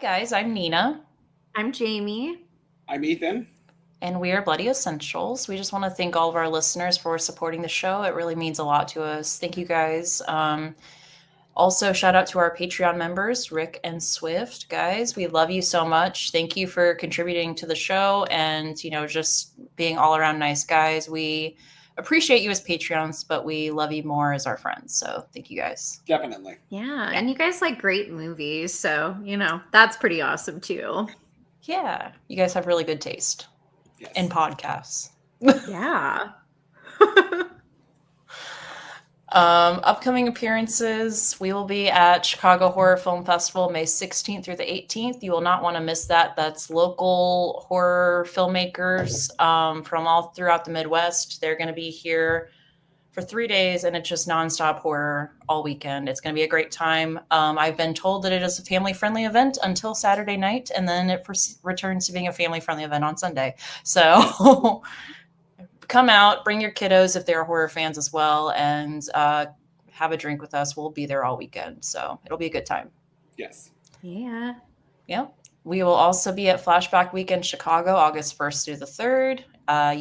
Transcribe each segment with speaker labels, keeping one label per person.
Speaker 1: guys, I'm Nina,
Speaker 2: I'm Jamie.
Speaker 3: I'm Ethan.
Speaker 1: and we are Bloody Essentials. We just want to thank all of our listeners for supporting the show. It really means a lot to us. Thank you guys. Also, shout out to our Patreon members, Rick and Swift. Guys, we love you so much. Thank you for contributing to the show and, just being all around nice guys. We appreciate you as Patreons, but we love you more as our friends. So thank you guys.
Speaker 3: Definitely.
Speaker 2: Yeah, and you guys like great movies, so, that's pretty awesome too.
Speaker 1: Yeah, you guys have really good taste
Speaker 3: Yes.
Speaker 1: in podcasts.
Speaker 2: Yeah.
Speaker 1: Upcoming appearances, we will be at Chicago Horror Film Festival May 16th through the 18th. You will not want to miss that. That's local horror filmmakers from all throughout the Midwest. They're going to be here for 3 days, and it's just nonstop horror all weekend. It's going to be a great time. I've been told that it is a family-friendly event until Saturday night, and then it returns to being a family-friendly event on Sunday. So come out, bring your kiddos if they're horror fans as well, and have a drink with us. We'll be there all weekend, so it'll be a good time.
Speaker 3: Yes.
Speaker 2: Yeah.
Speaker 1: Yep. We will also be at Flashback Weekend Chicago, August 1st through the 3rd.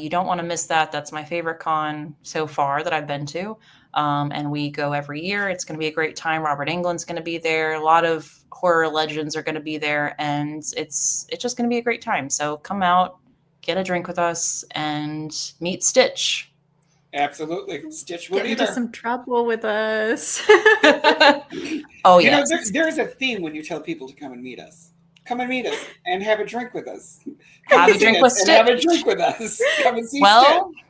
Speaker 1: You don't want to miss that. That's my favorite con so far that I've been to. And we go every year. It's going to be a great time. Robert Englund's going to be there. A lot of horror legends are going to be there, and it's just going to be a great time. So come out, get a drink with us, and meet Stitch.
Speaker 3: Absolutely. Stitch will
Speaker 2: Get
Speaker 3: be
Speaker 2: into
Speaker 3: there.
Speaker 2: some trouble with us.
Speaker 1: Oh,
Speaker 3: You know,
Speaker 1: yes.
Speaker 3: there's a theme when you tell people to come and meet us. Come and meet us and have a drink with us.
Speaker 1: Have a
Speaker 3: see
Speaker 1: drink
Speaker 3: us
Speaker 1: with
Speaker 3: and have a
Speaker 1: Stitch.
Speaker 3: drink with us. Come and see
Speaker 1: Well,
Speaker 3: Stitch.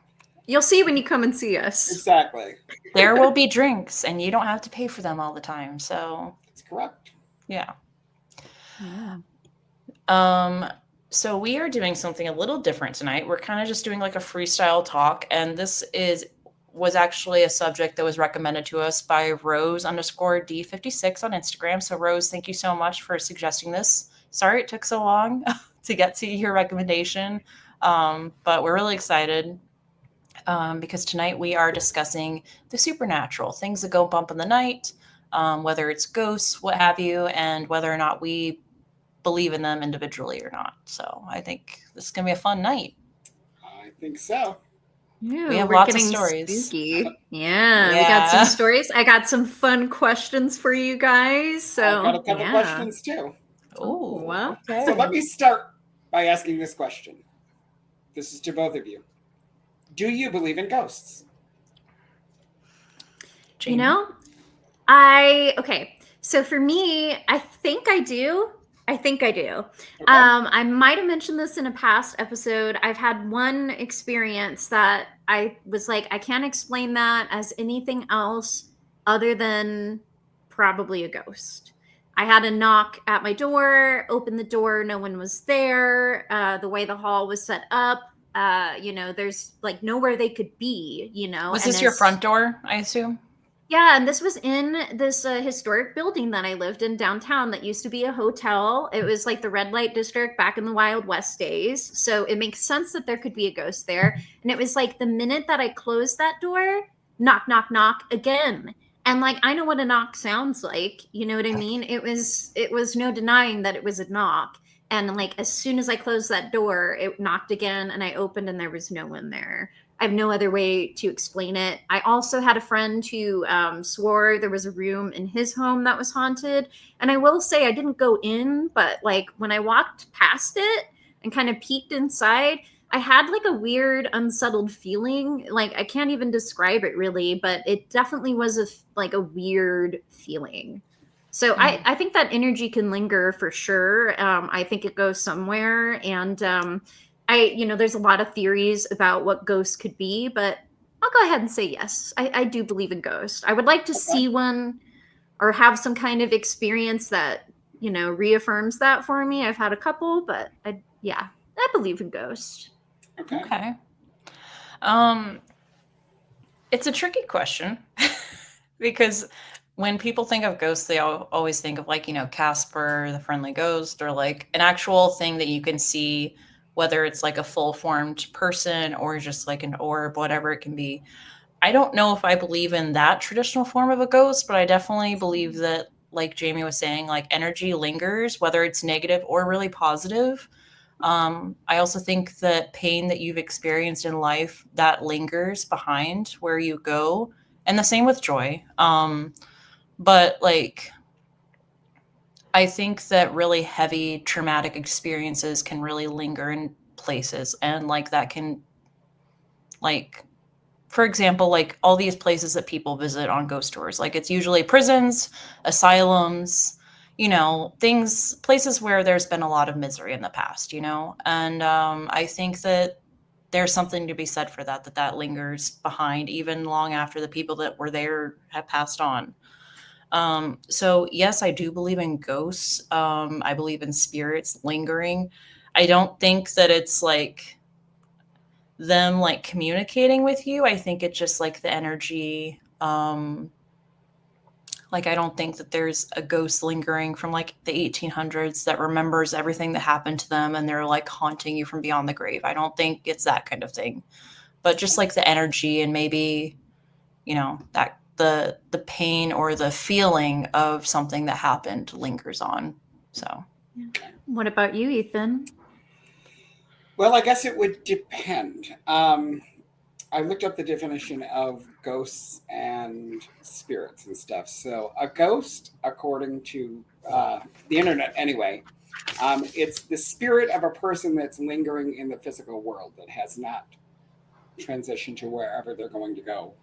Speaker 2: You'll see when you come and see us.
Speaker 3: Exactly.
Speaker 1: there will be drinks, and you don't have to pay for them all the time. So,
Speaker 3: That's correct.
Speaker 1: yeah.
Speaker 2: Yeah.
Speaker 1: So we are doing something a little different tonight. We're kind of just doing like a freestyle talk, and this was actually a subject that was recommended to us by Rose_D56 on Instagram. So Rose, thank you so much for suggesting this. Sorry it took so long to get to your recommendation, but we're really excited because tonight we are discussing the supernatural, things that go bump in the night, whether it's ghosts, what have you, and whether or not we believe in them individually or not. So I think this is going to be a fun night.
Speaker 3: I think so.
Speaker 2: Yeah,
Speaker 1: We have
Speaker 2: we're
Speaker 1: lots of
Speaker 2: getting
Speaker 1: stories.
Speaker 2: spooky. Yeah, we got some stories. I got some fun questions for you guys. So
Speaker 3: I've got a couple questions too.
Speaker 1: Oh,
Speaker 2: well.
Speaker 1: okay.
Speaker 3: So let me start by asking this question. This is to both of you. Do you believe in ghosts?
Speaker 1: Jamie?
Speaker 2: Okay. So for me, I think I do.
Speaker 3: Okay.
Speaker 2: I might have mentioned this in a past episode. I've had one experience that I was like, I can't explain that as anything else other than probably a ghost. I had a knock at my door, opened the door, no one was there. The way the hall was set up, there's like nowhere they could be,
Speaker 1: Was
Speaker 2: and
Speaker 1: this your front door, I assume?
Speaker 2: Yeah, and this was in this historic building that I lived in downtown that used to be a hotel. It was like the red light district back in the Wild West days. So it makes sense that there could be a ghost there. And it was like the minute that I closed that door, knock, knock, knock again. And like I know what a knock sounds like. You know what I mean? It was no denying that it was a knock. And like as soon as I closed that door, it knocked again and I opened and there was no one there. I have no other way to explain it. I also had a friend who swore there was a room in his home that was haunted. And I will say I didn't go in, but like when I walked past it and kind of peeked inside, I had like a weird unsettled feeling. Like I can't even describe it really, but it definitely was a weird feeling. So I think that energy can linger for sure. I think it goes somewhere. And there's a lot of theories about what ghosts could be, but I'll go ahead and say yes. I do believe in ghosts. I would like to see one or have some kind of experience that, reaffirms that for me. I've had a couple, but I believe in ghosts.
Speaker 1: Okay. It's a tricky question because when people think of ghosts, they always think of like, Casper, the friendly ghost, or like an actual thing that you can see, whether it's like a full formed person or just like an orb, whatever it can be. I don't know if I believe in that traditional form of a ghost, but I definitely believe that like Jamie was saying, like energy lingers, whether it's negative or really positive. I also think that pain that you've experienced in life that lingers behind where you go, and the same with joy. But like, I think that really heavy traumatic experiences can really linger in places, and like that can, like, for example, like all these places that people visit on ghost tours, like it's usually prisons, asylums, things, places where there's been a lot of misery in the past, and I think that there's something to be said for that lingers behind even long after the people that were there have passed on. So yes, I do believe in ghosts. I believe in spirits lingering. I don't think that it's like them like communicating with you. I think it's just like the energy. Like I don't think that there's a ghost lingering from like the 1800s that remembers everything that happened to them and they're like haunting you from beyond the grave. I don't think it's that kind of thing. But just like the energy and maybe, that the pain or the feeling of something that happened lingers on. So
Speaker 2: What about you, Ethan?
Speaker 3: Well, I guess it would depend. I looked up the definition of ghosts and spirits and stuff. So a ghost, according to the internet anyway, it's the spirit of a person that's lingering in the physical world that has not transitioned to wherever they're going to go.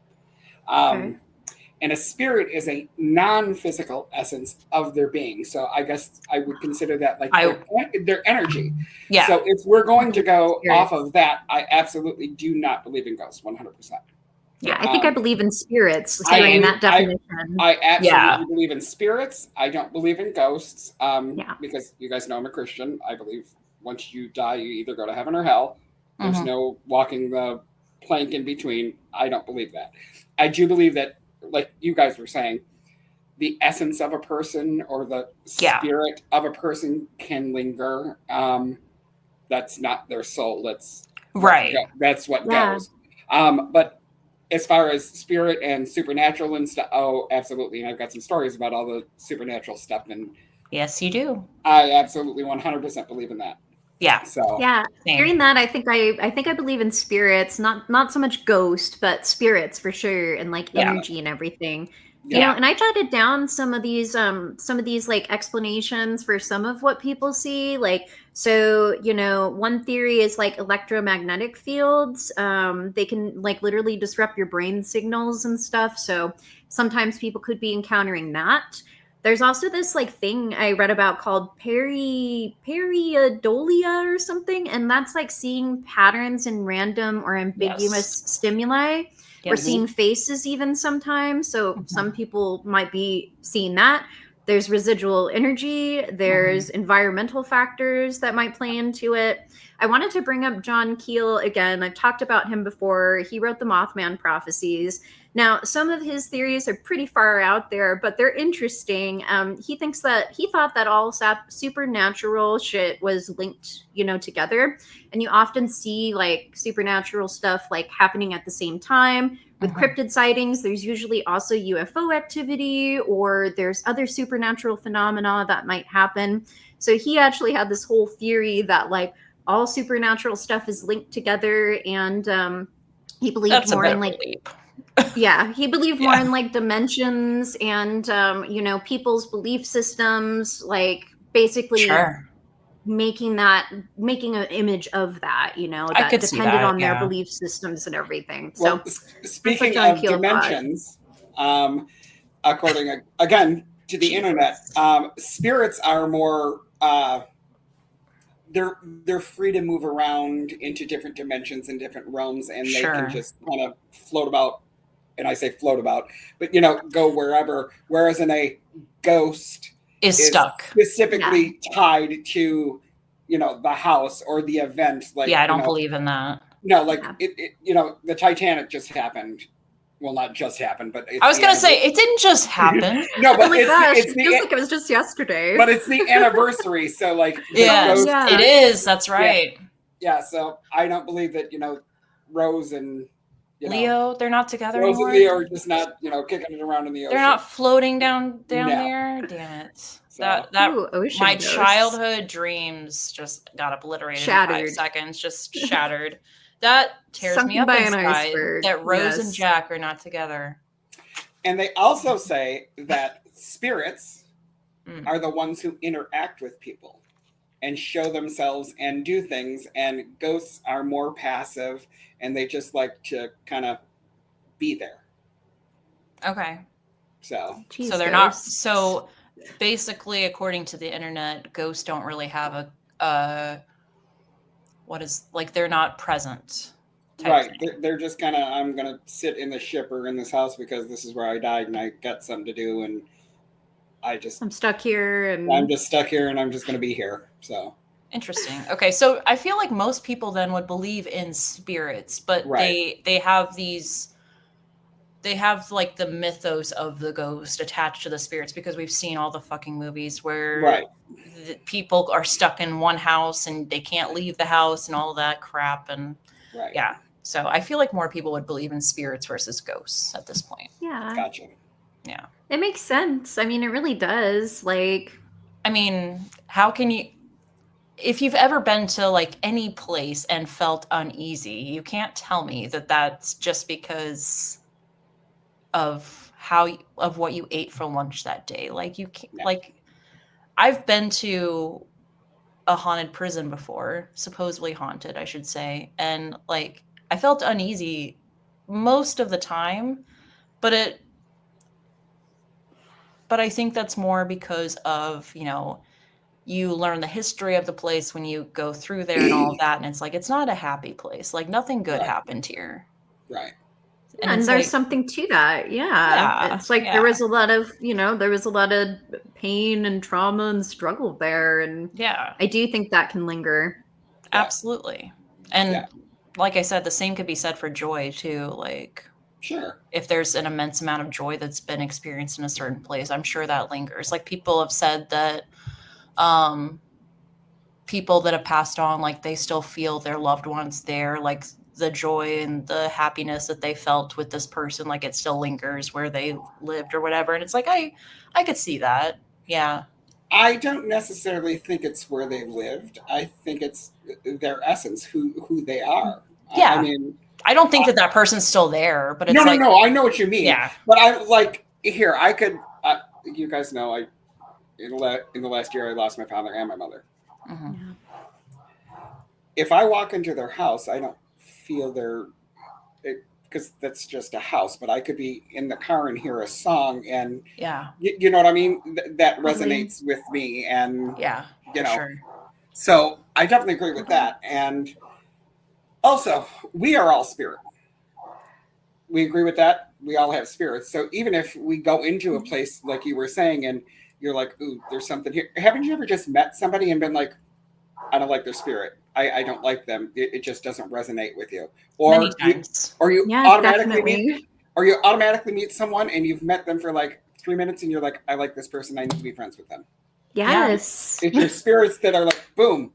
Speaker 2: Okay.
Speaker 3: And a spirit is a non-physical essence of their being. So I guess I would consider that like their energy.
Speaker 1: yeah.
Speaker 3: So if we're going to go
Speaker 2: Spirit.
Speaker 3: off of that, I absolutely do not believe in ghosts 100%.
Speaker 2: Yeah, I think I believe in spirits,
Speaker 3: I
Speaker 2: hearing
Speaker 3: do-
Speaker 2: that definition.
Speaker 3: I absolutely
Speaker 1: Yeah.
Speaker 3: believe in spirits. I don't believe in ghosts
Speaker 2: Yeah.
Speaker 3: because you guys know I'm a Christian. I believe once you die, you either go to heaven or hell. There's
Speaker 1: Mhm.
Speaker 3: no walking the plank in between. I don't believe that. I do believe that, like you guys were saying, the essence of a person or the
Speaker 1: Yeah.
Speaker 3: spirit of a person can linger. That's not their soul. That's
Speaker 1: Right.
Speaker 3: That's what
Speaker 2: Yeah.
Speaker 3: goes. But as far as spirit and supernatural and stuff, oh, absolutely. And I've got some stories about all the supernatural stuff, and
Speaker 1: Yes, you do.
Speaker 3: I absolutely 100% believe in that.
Speaker 1: Yeah.
Speaker 3: So
Speaker 2: Yeah,
Speaker 1: Same.
Speaker 2: hearing that, I think I believe in spirits, not so much ghost, but spirits for sure, and like
Speaker 1: Yeah.
Speaker 2: energy and everything.
Speaker 3: yeah,
Speaker 2: And I jotted down some of these like explanations for some of what people see. Like, so one theory is like electromagnetic fields. They can like literally disrupt your brain signals and stuff. So sometimes people could be encountering that. There's also this like thing I read about called pareidolia or something, and that's like seeing patterns in random or ambiguous stimuli, or
Speaker 1: Yes.
Speaker 2: seeing faces even sometimes. So
Speaker 1: Mhm.
Speaker 2: some people might be seeing that. There's residual energy, there's environmental factors that might play into it. I wanted to bring up John Keel again. I've talked about him before. He wrote the Mothman prophecies. Now, some of his theories are pretty far out there, but they're interesting. He thought that all supernatural shit was linked, together, and you often see like supernatural stuff like happening at the same time. With cryptid sightings, there's usually also UFO activity, or there's other supernatural phenomena that might happen. So he actually had this whole theory that like all supernatural stuff is linked together, and he believed
Speaker 1: That's
Speaker 2: more
Speaker 1: a bit
Speaker 2: in
Speaker 1: of
Speaker 2: like
Speaker 1: a leap.
Speaker 2: yeah, he believed more
Speaker 1: Yeah.
Speaker 2: in like dimensions and people's belief systems, like basically
Speaker 1: Sure.
Speaker 2: making an image of that,
Speaker 1: I
Speaker 2: that
Speaker 1: could see
Speaker 2: depended
Speaker 1: that,
Speaker 2: on their
Speaker 1: yeah.
Speaker 2: belief systems and everything.
Speaker 3: well,
Speaker 2: So
Speaker 3: speaking
Speaker 2: John
Speaker 3: of
Speaker 2: Keel thought.
Speaker 3: dimensions, according again to the internet, spirits are more. They're free to move around into different dimensions and different realms, and they
Speaker 1: Sure.
Speaker 3: can just kind of float about. And I say float about, but go wherever. Whereas in a ghost
Speaker 1: Is stuck.
Speaker 3: specifically tied to the house or the event. Like
Speaker 1: Yeah, I don't believe in that.
Speaker 3: no, like
Speaker 2: Yeah.
Speaker 3: the Titanic just happened. Well, not just happened, but it's
Speaker 1: I was
Speaker 3: the
Speaker 1: gonna say it didn't just happen.
Speaker 3: no, but
Speaker 2: Oh my
Speaker 3: it's
Speaker 2: gosh,
Speaker 3: it's
Speaker 2: it feels
Speaker 3: the
Speaker 2: like it was just yesterday.
Speaker 3: but it's the anniversary. So like the
Speaker 1: Yes,
Speaker 3: ghost,
Speaker 2: yeah.
Speaker 1: it is. That's right.
Speaker 3: yeah. So I don't believe that Rose and You know,
Speaker 1: Leo, they're not together
Speaker 3: Rose and
Speaker 1: anymore.
Speaker 3: Leo are just not, kicking it around in the ocean.
Speaker 1: They're not floating down
Speaker 3: No.
Speaker 1: there. Damn it.
Speaker 3: So.
Speaker 1: That
Speaker 2: Ooh, ocean
Speaker 1: my
Speaker 2: ghosts.
Speaker 1: childhood dreams just got obliterated in 5
Speaker 2: Shattered.
Speaker 1: seconds. Just shattered. That tears me
Speaker 2: Sunken
Speaker 1: up
Speaker 2: by an
Speaker 1: inside
Speaker 2: iceberg.
Speaker 1: that Rose and
Speaker 2: Yes.
Speaker 1: Jack are not together.
Speaker 3: And they also say that spirits
Speaker 1: Mm.
Speaker 3: are the ones who interact with people and show themselves and do things, and ghosts are more passive and they just like to kind of be there.
Speaker 1: Okay.
Speaker 3: So
Speaker 2: Jeez,
Speaker 1: So they're not.
Speaker 2: ghosts.
Speaker 1: So basically, according to the internet, ghosts don't really have a what is like they're not present. type
Speaker 3: right,
Speaker 1: thing.
Speaker 3: they're just kind of, I'm gonna sit in the ship or in this house because this is where I died and I got something to do, and
Speaker 2: I'm stuck here, and
Speaker 3: I'm just stuck here and I'm just gonna be here. So
Speaker 1: Interesting. Okay, so I feel like most people then would believe in spirits, but
Speaker 3: Right.
Speaker 1: they have these they have like the mythos of the ghost attached to the spirits because we've seen all the fucking movies where
Speaker 3: Right.
Speaker 1: people are stuck in one house and they can't leave the house and all that crap, and
Speaker 3: Right.
Speaker 1: yeah. So I feel like more people would believe in spirits versus ghosts at this point.
Speaker 2: yeah,
Speaker 3: Gotcha.
Speaker 1: Yeah.
Speaker 2: it makes sense. I mean, it really does. Like,
Speaker 1: I mean, how can you if you've ever been to like any place and felt uneasy, you can't tell me that that's just because of of what you ate for lunch that day. Like you can't,
Speaker 3: No.
Speaker 1: like I've been to a haunted prison before, supposedly haunted, I should say, and like I felt uneasy most of the time, but I think that's more because of, you learn the history of the place when you go through there and all of that, and it's like it's not a happy place. Like nothing good
Speaker 3: Right.
Speaker 1: happened here.
Speaker 3: Right.
Speaker 2: and
Speaker 1: it's
Speaker 2: there's
Speaker 1: like,
Speaker 2: something to that. Yeah, it's like there was a lot of, there was a lot of pain and trauma and struggle there, and
Speaker 1: yeah,
Speaker 2: I do think that can linger.
Speaker 1: absolutely. And
Speaker 3: Yeah.
Speaker 1: like I said, the same could be said for joy too. Like
Speaker 3: Sure.
Speaker 1: if there's an immense amount of joy that's been experienced in a certain place, I'm sure that lingers. Like people have said that people that have passed on, like they still feel their loved ones there, like the joy and the happiness that they felt with this person, like it still lingers where they lived or whatever. And it's like I could see that. Yeah.
Speaker 3: I don't necessarily think it's where they lived. I think it's their essence, who they are.
Speaker 1: Yeah.
Speaker 3: I mean,
Speaker 1: I don't think that person's still there, but it's
Speaker 3: no,
Speaker 1: like,
Speaker 3: no. I know what you mean.
Speaker 1: yeah.
Speaker 3: But I like here. I could. You guys know, in the last year I lost my father and my mother.
Speaker 1: Mhm.
Speaker 3: If I walk into their house, I don't feel because that's just a house. But I could be in the car and hear a song, and
Speaker 1: Yeah.
Speaker 3: you know what I mean. That
Speaker 2: Totally.
Speaker 3: resonates with me, and
Speaker 1: Yeah.
Speaker 3: you
Speaker 1: For
Speaker 3: know.
Speaker 1: sure.
Speaker 3: So I definitely agree with that. And also, we are all spirit. We agree with that. We all have spirits. So even if we go into a place like you were saying, and you're like, "Ooh, there's something here." Haven't you ever just met somebody and been like, "I don't like their spirit. I don't like them. It just doesn't resonate with you."
Speaker 1: Many times.
Speaker 3: You
Speaker 2: Yeah,
Speaker 3: automatically
Speaker 2: definitely.
Speaker 3: meet someone and you've met them for like 3 minutes and you're like, "I like this person. I need to be friends with them."
Speaker 2: Yes.
Speaker 3: It's your spirits that are like, boom.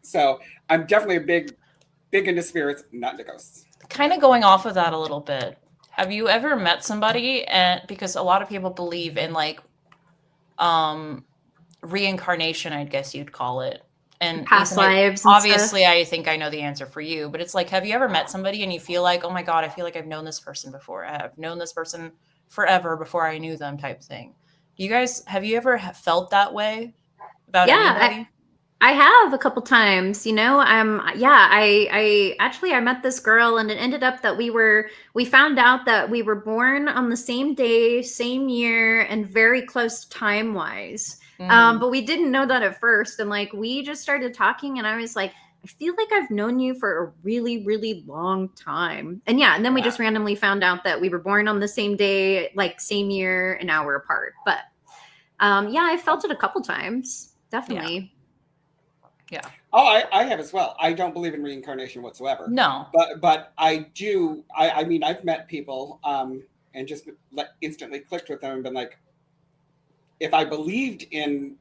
Speaker 3: So I'm definitely big into spirits, not into ghosts.
Speaker 1: Kind of going off of that a little bit. Have you ever met somebody, and because a lot of people believe in like reincarnation, I guess you'd call it. And
Speaker 2: Past
Speaker 1: Ethan,
Speaker 2: lives and
Speaker 1: obviously
Speaker 2: stuff.
Speaker 1: I think I know the answer for you, but it's like, have you ever met somebody and you feel like, oh my God, I feel like I've known this person before. I've known this person forever before I knew them, type thing. Have you ever felt that way about anybody?
Speaker 2: I have a couple times, I met this girl, and it ended up that we found out that we were born on the same day, same year, and very close time wise.
Speaker 1: Mhm.
Speaker 2: But we didn't know that at first. And like, we just started talking, and I was like, I feel like I've known you for a really, really long time. And yeah, and then we just randomly found out that we were born on the same day, like same year, an hour apart. But I felt it a couple times. Definitely.
Speaker 1: Yeah.
Speaker 3: Oh, I have as well. I don't believe in reincarnation whatsoever.
Speaker 1: No.
Speaker 3: But I do. I mean, I've met people and just instantly clicked with them and been like, if I believed in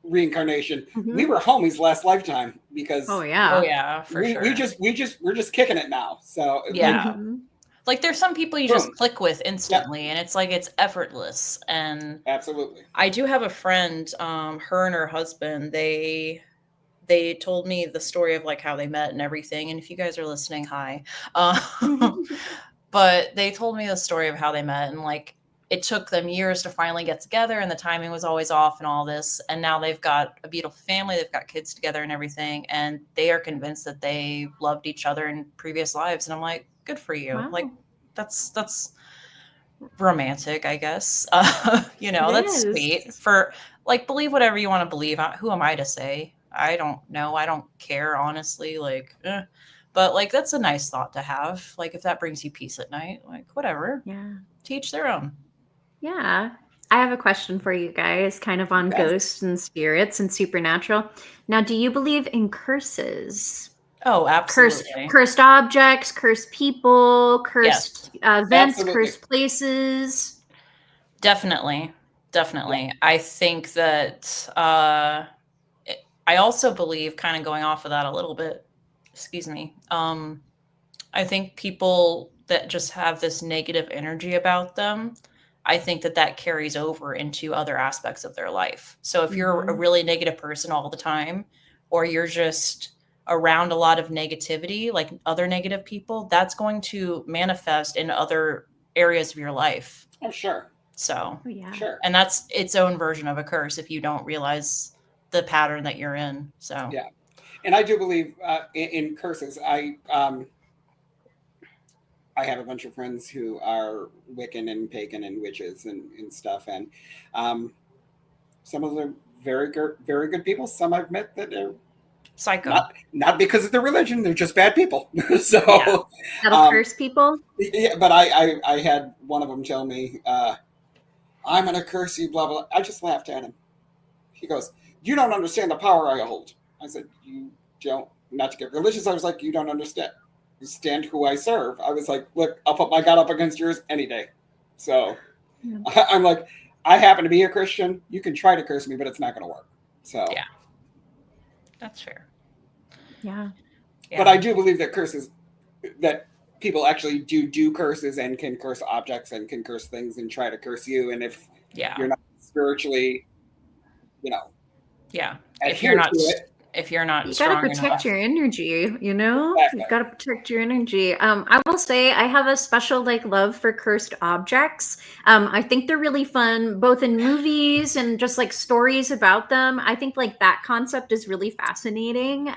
Speaker 3: reincarnation, we were homies last lifetime because
Speaker 2: Oh yeah.
Speaker 1: Oh yeah, for sure.
Speaker 3: we're just kicking it now. So
Speaker 1: Yeah. Like there's some people you
Speaker 3: Boom.
Speaker 1: just click with instantly, and it's like it's effortless. And
Speaker 3: Absolutely.
Speaker 1: I do have a friend, her and her husband, they told me the story of like how they met and everything. And if you guys are listening, hi. But they told me the story of how they met, and like it took them years to finally get together, and the timing was always off and all this. And now they've got a beautiful family, they've got kids together and everything, and they are convinced that they loved each other in previous lives. And I'm like, good for you.
Speaker 2: Wow.
Speaker 1: Like that's romantic, I guess. You know,
Speaker 2: It
Speaker 1: that's
Speaker 2: is.
Speaker 1: sweet. For like, believe whatever you want to believe. Who am I to say? I don't know. I don't care, honestly. Like, but like, that's a nice thought to have. Like, if that brings you peace at night, like, whatever.
Speaker 2: Yeah.
Speaker 1: Teach their own.
Speaker 2: Yeah. I have a question for you guys, kind of on
Speaker 3: Okay.
Speaker 2: ghosts and spirits and supernatural. Now, do you believe in curses?
Speaker 1: Oh, absolutely.
Speaker 2: Cursed objects, cursed people, cursed events,
Speaker 3: Absolutely.
Speaker 2: cursed places?
Speaker 1: Definitely. I think that I also believe, kind of going off of that a little bit, excuse me, I think people that just have this negative energy about them, I think that that carries over into other aspects of their life. So if you're a really negative person all the time, or you're just around a lot of negativity, like other negative people, that's going to manifest in other areas of your life.
Speaker 3: Oh, sure.
Speaker 1: So,
Speaker 2: Oh, yeah.
Speaker 3: Sure.
Speaker 1: and that's its own version of a curse if you don't realize the pattern that you're in. So,
Speaker 3: Yeah. And I do believe in curses. I have a bunch of friends who are Wiccan and pagan and witches and stuff. And some of them very good people. Some I've met that are
Speaker 1: psycho.
Speaker 3: not because of their religion. They're just bad people. So
Speaker 1: Yeah.
Speaker 2: That'll curse people?
Speaker 3: yeah, but I had one of them tell me, I'm going to curse you, blah, blah. I just laughed at him. He goes, you don't understand the power I hold. I said, you don't, not to get religious. I was like, you don't understand who I serve. I was like, look, I'll put my God up against yours any day. So
Speaker 2: Yeah.
Speaker 3: I'm like, I happen to be a Christian. You can try to curse me, but it's not going to work. So
Speaker 1: Yeah. That's fair.
Speaker 2: Yeah.
Speaker 3: But I do believe that curses, that people actually do curses and can curse objects and can curse things and try to curse you. And if you're not spiritually,
Speaker 1: if you're not
Speaker 2: you
Speaker 1: strong
Speaker 2: gotta protect
Speaker 1: enough.
Speaker 2: your energy, you know?
Speaker 3: Exactly.
Speaker 2: You gotta protect your energy. I will say I have a special love for cursed objects. I think they're really fun, both in movies and just like stories about them. I think like that concept is really fascinating.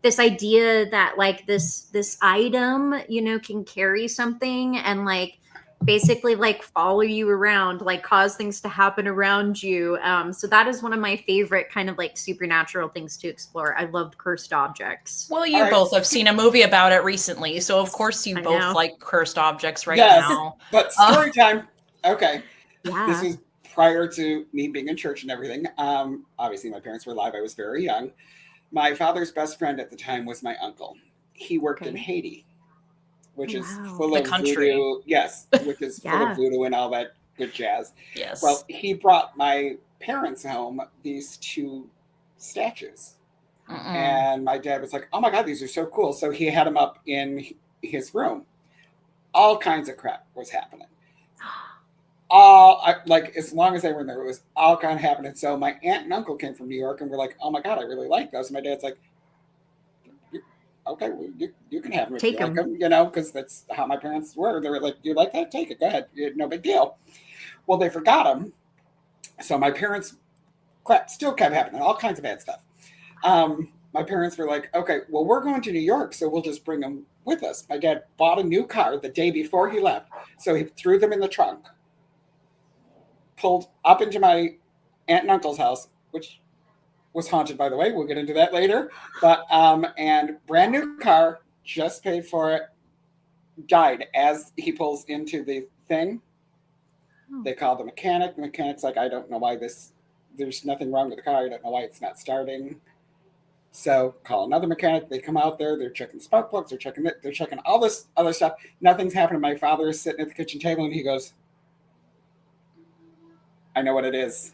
Speaker 2: This idea that like this item, can carry something and like basically like follow you around, like cause things to happen around you. So that is one of my favorite kind of like supernatural things to explore. I loved cursed objects.
Speaker 1: Well, you both have seen a movie about it recently, so of course you both like cursed objects now.
Speaker 3: But story time. Okay.
Speaker 2: Yeah.
Speaker 3: This was prior to me being in church and everything. Obviously my parents were alive. I was very young. My father's best friend at the time was my uncle. He worked in Haiti, which is full of voodoo. Yes, which is full of voodoo and all that good jazz.
Speaker 1: Yes.
Speaker 3: Well, he brought my parents home these two statues. And my dad was like, oh my God, these are so cool. So he had them up in his room. All kinds of crap was happening. As long as they were in there, it was all kind of happening. So my aunt and uncle came from New York and were like, oh my God, I really like those. And my dad's like, okay, well, you can have them if you like them, because that's how my parents were. They were like, you like that? Take it. Go ahead. No big deal. Well, they forgot them. So my parents, crap still kept happening. All kinds of bad stuff. My parents were like, okay, well, we're going to New York, so we'll just bring them with us. My dad bought a new car the day before he left. So he threw them in the trunk, pulled up into my aunt and uncle's house, which was haunted, by the way. We'll get into that later. But and brand new car, just paid for it, died as he pulls into the thing. They call the mechanic. The mechanic's like, I don't know why there's nothing wrong with the car. I don't know why it's not starting. So call another mechanic. They come out there. They're checking spark plugs. They're checking all this other stuff. Nothing's happening. My father is sitting at the kitchen table and he goes, I know what it is.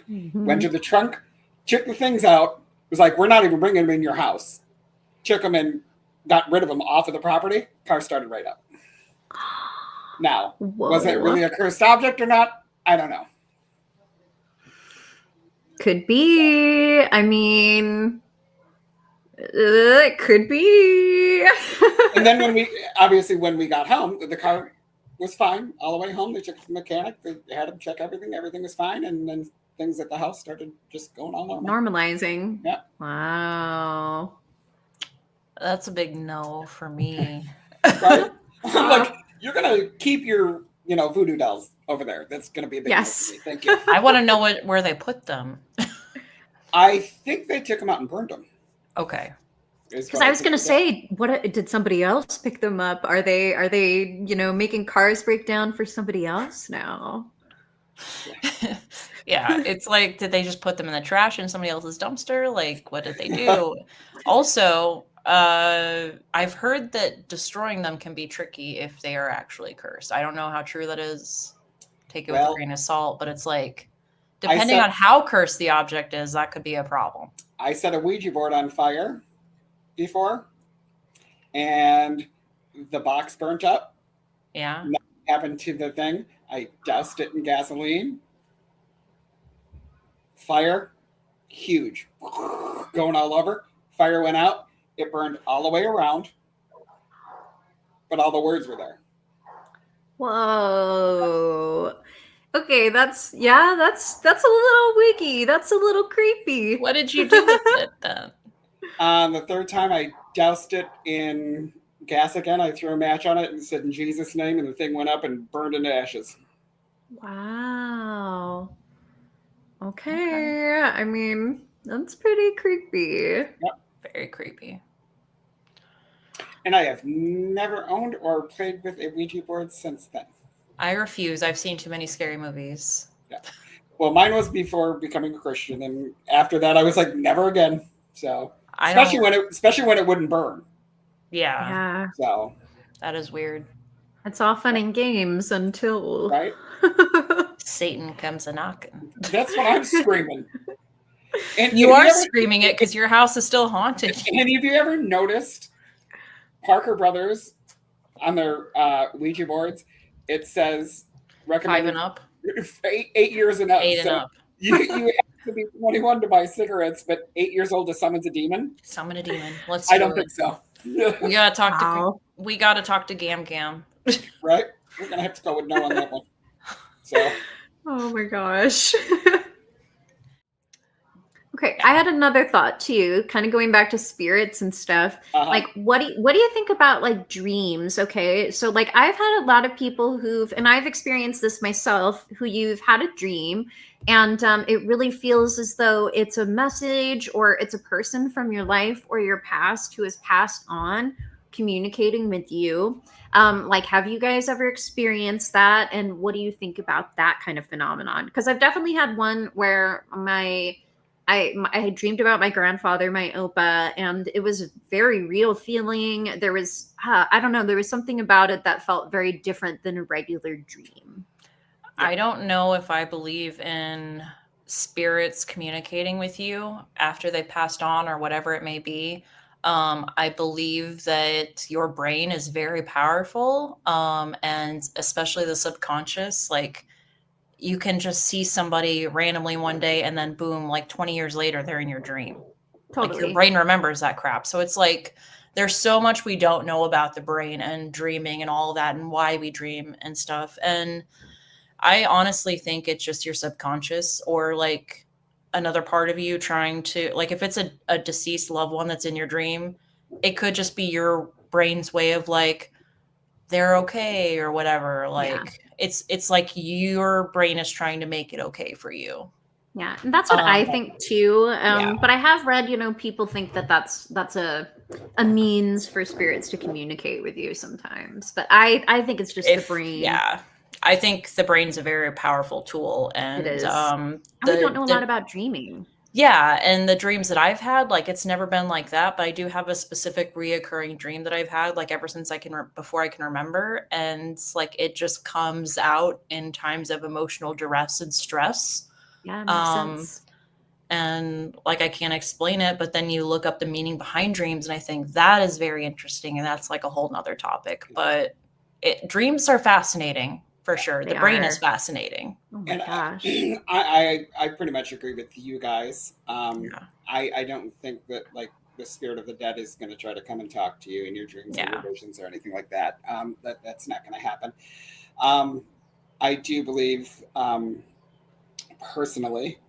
Speaker 3: Went to the trunk, took the things out. Was like, we're not even bringing them in your house. Took them and got rid of them off of the property. Car started right up. Now, was it
Speaker 2: Whoa.
Speaker 3: really a cursed object or not? I don't know.
Speaker 2: Could be. I mean, it could be.
Speaker 3: And then when we got home, the car was fine all the way home. They took it to the mechanic. They had him check everything. Everything was fine. And then things at the house started just going all normal.
Speaker 2: Normalizing.
Speaker 3: Yeah.
Speaker 2: Wow.
Speaker 1: That's a big no for me.
Speaker 3: Right? I'm like, you're going to keep your, voodoo dolls over there. That's going to be a big
Speaker 2: Yes.
Speaker 3: no for me. Thank you.
Speaker 1: I want to know where they put them.
Speaker 3: I think they took them out and burned them.
Speaker 1: Okay.
Speaker 2: Because I was going to say, what did somebody else pick them up? Are they making cars break down for somebody else now?
Speaker 1: Yeah, it's like, did they just put them in the trash in somebody else's dumpster? Like, what did they do? Also, I've heard that destroying them can be tricky if they are actually cursed. I don't know how true that is. Take it with a grain of salt, but it's like, depending on how cursed the object is, that could be a problem.
Speaker 3: I set a Ouija board on fire before, and the box burnt up.
Speaker 1: Yeah.
Speaker 3: Nothing happened to the thing. I doused it in gasoline. Fire, huge, going all over. Fire went out. It burned all the way around, but all the words were there.
Speaker 2: Whoa. Okay, that's a little wiggy. That's a little creepy.
Speaker 1: What did you do with it then?
Speaker 3: The third time I doused it in gas again. I threw a match on it and said in Jesus' name, and the thing went up and burned into ashes.
Speaker 2: Wow. Okay. I mean, that's pretty creepy.
Speaker 3: Yep.
Speaker 1: Very creepy.
Speaker 3: And I have never owned or played with a Ouija board since then.
Speaker 1: I refuse. I've seen too many scary movies.
Speaker 3: Yeah. Well, mine was before becoming a Christian, and after that, I was like, never again. So, especially when it wouldn't burn.
Speaker 1: Yeah.
Speaker 2: Yeah.
Speaker 3: So
Speaker 1: that is weird.
Speaker 2: It's all fun and games until
Speaker 3: right.
Speaker 1: Satan comes a knocking.
Speaker 3: That's what I'm screaming.
Speaker 1: And you are screaming it because your house is still haunted.
Speaker 3: And have you ever noticed Parker Brothers on their Ouija boards? It says recommended
Speaker 1: 5 and up.
Speaker 3: 8 years and up.
Speaker 1: 8 and up.
Speaker 3: You have to be 21 to buy cigarettes, but 8 years old to summon a demon.
Speaker 1: Summon a demon. Let's.
Speaker 3: I don't think so.
Speaker 1: We gotta talk to. We gotta talk to Gam Gam.
Speaker 3: Right. We're gonna have to go with no on that one. So.
Speaker 2: Oh my gosh. Okay, I had another thought too, kind of going back to spirits and stuff.
Speaker 3: Uh-huh.
Speaker 2: Like, what do you think about like dreams? Okay, so like I've had a lot of people and I've experienced this myself, who you've had a dream, and it really feels as though it's a message or it's a person from your life or your past who has passed on, communicating with you. Like, have you guys ever experienced that? And what do you think about that kind of phenomenon? Because I've definitely had one where I had dreamed about my grandfather, my Opa, and it was a very real feeling. There was, I don't know, there was something about it that felt very different than a regular dream.
Speaker 1: I don't know if I believe in spirits communicating with you after they passed on or whatever it may be. I believe that your brain is very powerful, and especially the subconscious, like, you can just see somebody randomly one day and then boom, like 20 years later, they're in your dream.
Speaker 2: Totally.
Speaker 1: Like, your brain remembers that crap. So it's like, there's so much we don't know about the brain and dreaming and all that and why we dream and stuff. And I honestly think it's just your subconscious or like another part of you trying to, like, if it's a deceased loved one that's in your dream, it could just be your brain's way of like, they're okay or whatever. Like, it's like your brain is trying to make it okay for you.
Speaker 2: Yeah, and that's what I think too.
Speaker 1: Yeah.
Speaker 2: But I have read, people think that that's a means for spirits to communicate with you sometimes. But I think it's just the brain.
Speaker 1: Yeah, I think the brain's a very powerful tool, and
Speaker 2: it is. And we don't know a lot about dreaming.
Speaker 1: Yeah, and the dreams that I've had, like, it's never been like that, but I do have a specific reoccurring dream that I've had, like, ever since before I can remember, and like, it just comes out in times of emotional duress and stress.
Speaker 2: Yeah, makes sense.
Speaker 1: And like, I can't explain it, but then you look up the meaning behind dreams, and I think that is very interesting, and that's like a whole nother topic. But dreams are fascinating for sure.
Speaker 2: They
Speaker 1: The brain
Speaker 2: are.
Speaker 1: is fascinating.
Speaker 2: Oh my
Speaker 3: And
Speaker 2: gosh.
Speaker 3: I pretty much agree with you guys.
Speaker 1: Yeah.
Speaker 3: I don't think that like the spirit of the dead is going to try to come and talk to you in your dreams or your
Speaker 1: Yeah.
Speaker 3: visions or anything like that. That's not going to happen. I do believe personally.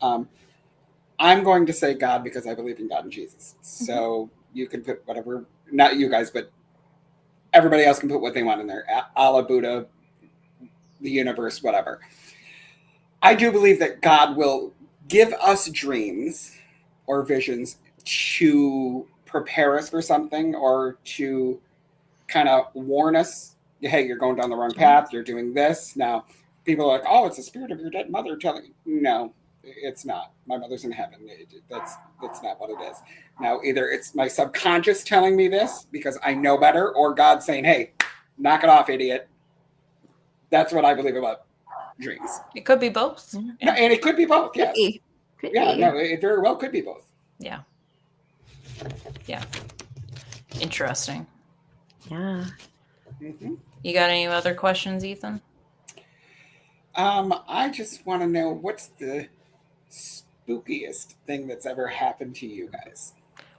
Speaker 3: I'm going to say God because I believe in God and Jesus. So you can put whatever, not you guys, but everybody else can put what they want in there. Allah, Buddha, the universe, whatever. I do believe that God will give us dreams or visions to prepare us for something or to kind of warn us, hey, you're going down the wrong path, you're doing this. Now, people are like, oh, it's the spirit of your dead mother telling you. No, it's not. My mother's in heaven. That's not what it is. Now, either it's my subconscious telling me this because I know better, or God saying, hey, knock it off, idiot. That's what I believe about dreams.
Speaker 1: It could be both.
Speaker 2: Yeah.
Speaker 3: No, and it could be both,
Speaker 2: Could
Speaker 3: yes.
Speaker 2: be. Could
Speaker 3: Yeah,
Speaker 2: be.
Speaker 3: no, it very well could be both.
Speaker 1: Yeah. Yeah. Interesting.
Speaker 2: Yeah.
Speaker 3: Mm-hmm.
Speaker 1: You got any other questions, Ethan?
Speaker 3: I just want to know what's the spookiest thing that's ever happened to you guys.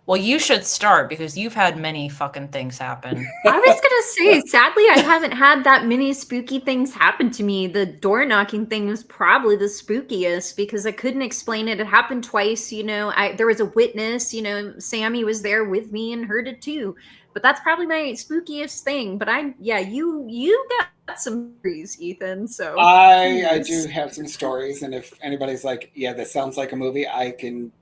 Speaker 1: Well, you should start because you've had many fucking things happen.
Speaker 2: I was gonna say, sadly, I haven't had that many spooky things happen to me. The door knocking thing was probably the spookiest because I couldn't explain it. It happened twice, there was a witness, Sammy was there with me and heard it too. But that's probably my spookiest thing. But you got some stories, Ethan. So
Speaker 3: I
Speaker 2: please.
Speaker 3: do have some stories, and if anybody's like, yeah, this sounds like a movie, I can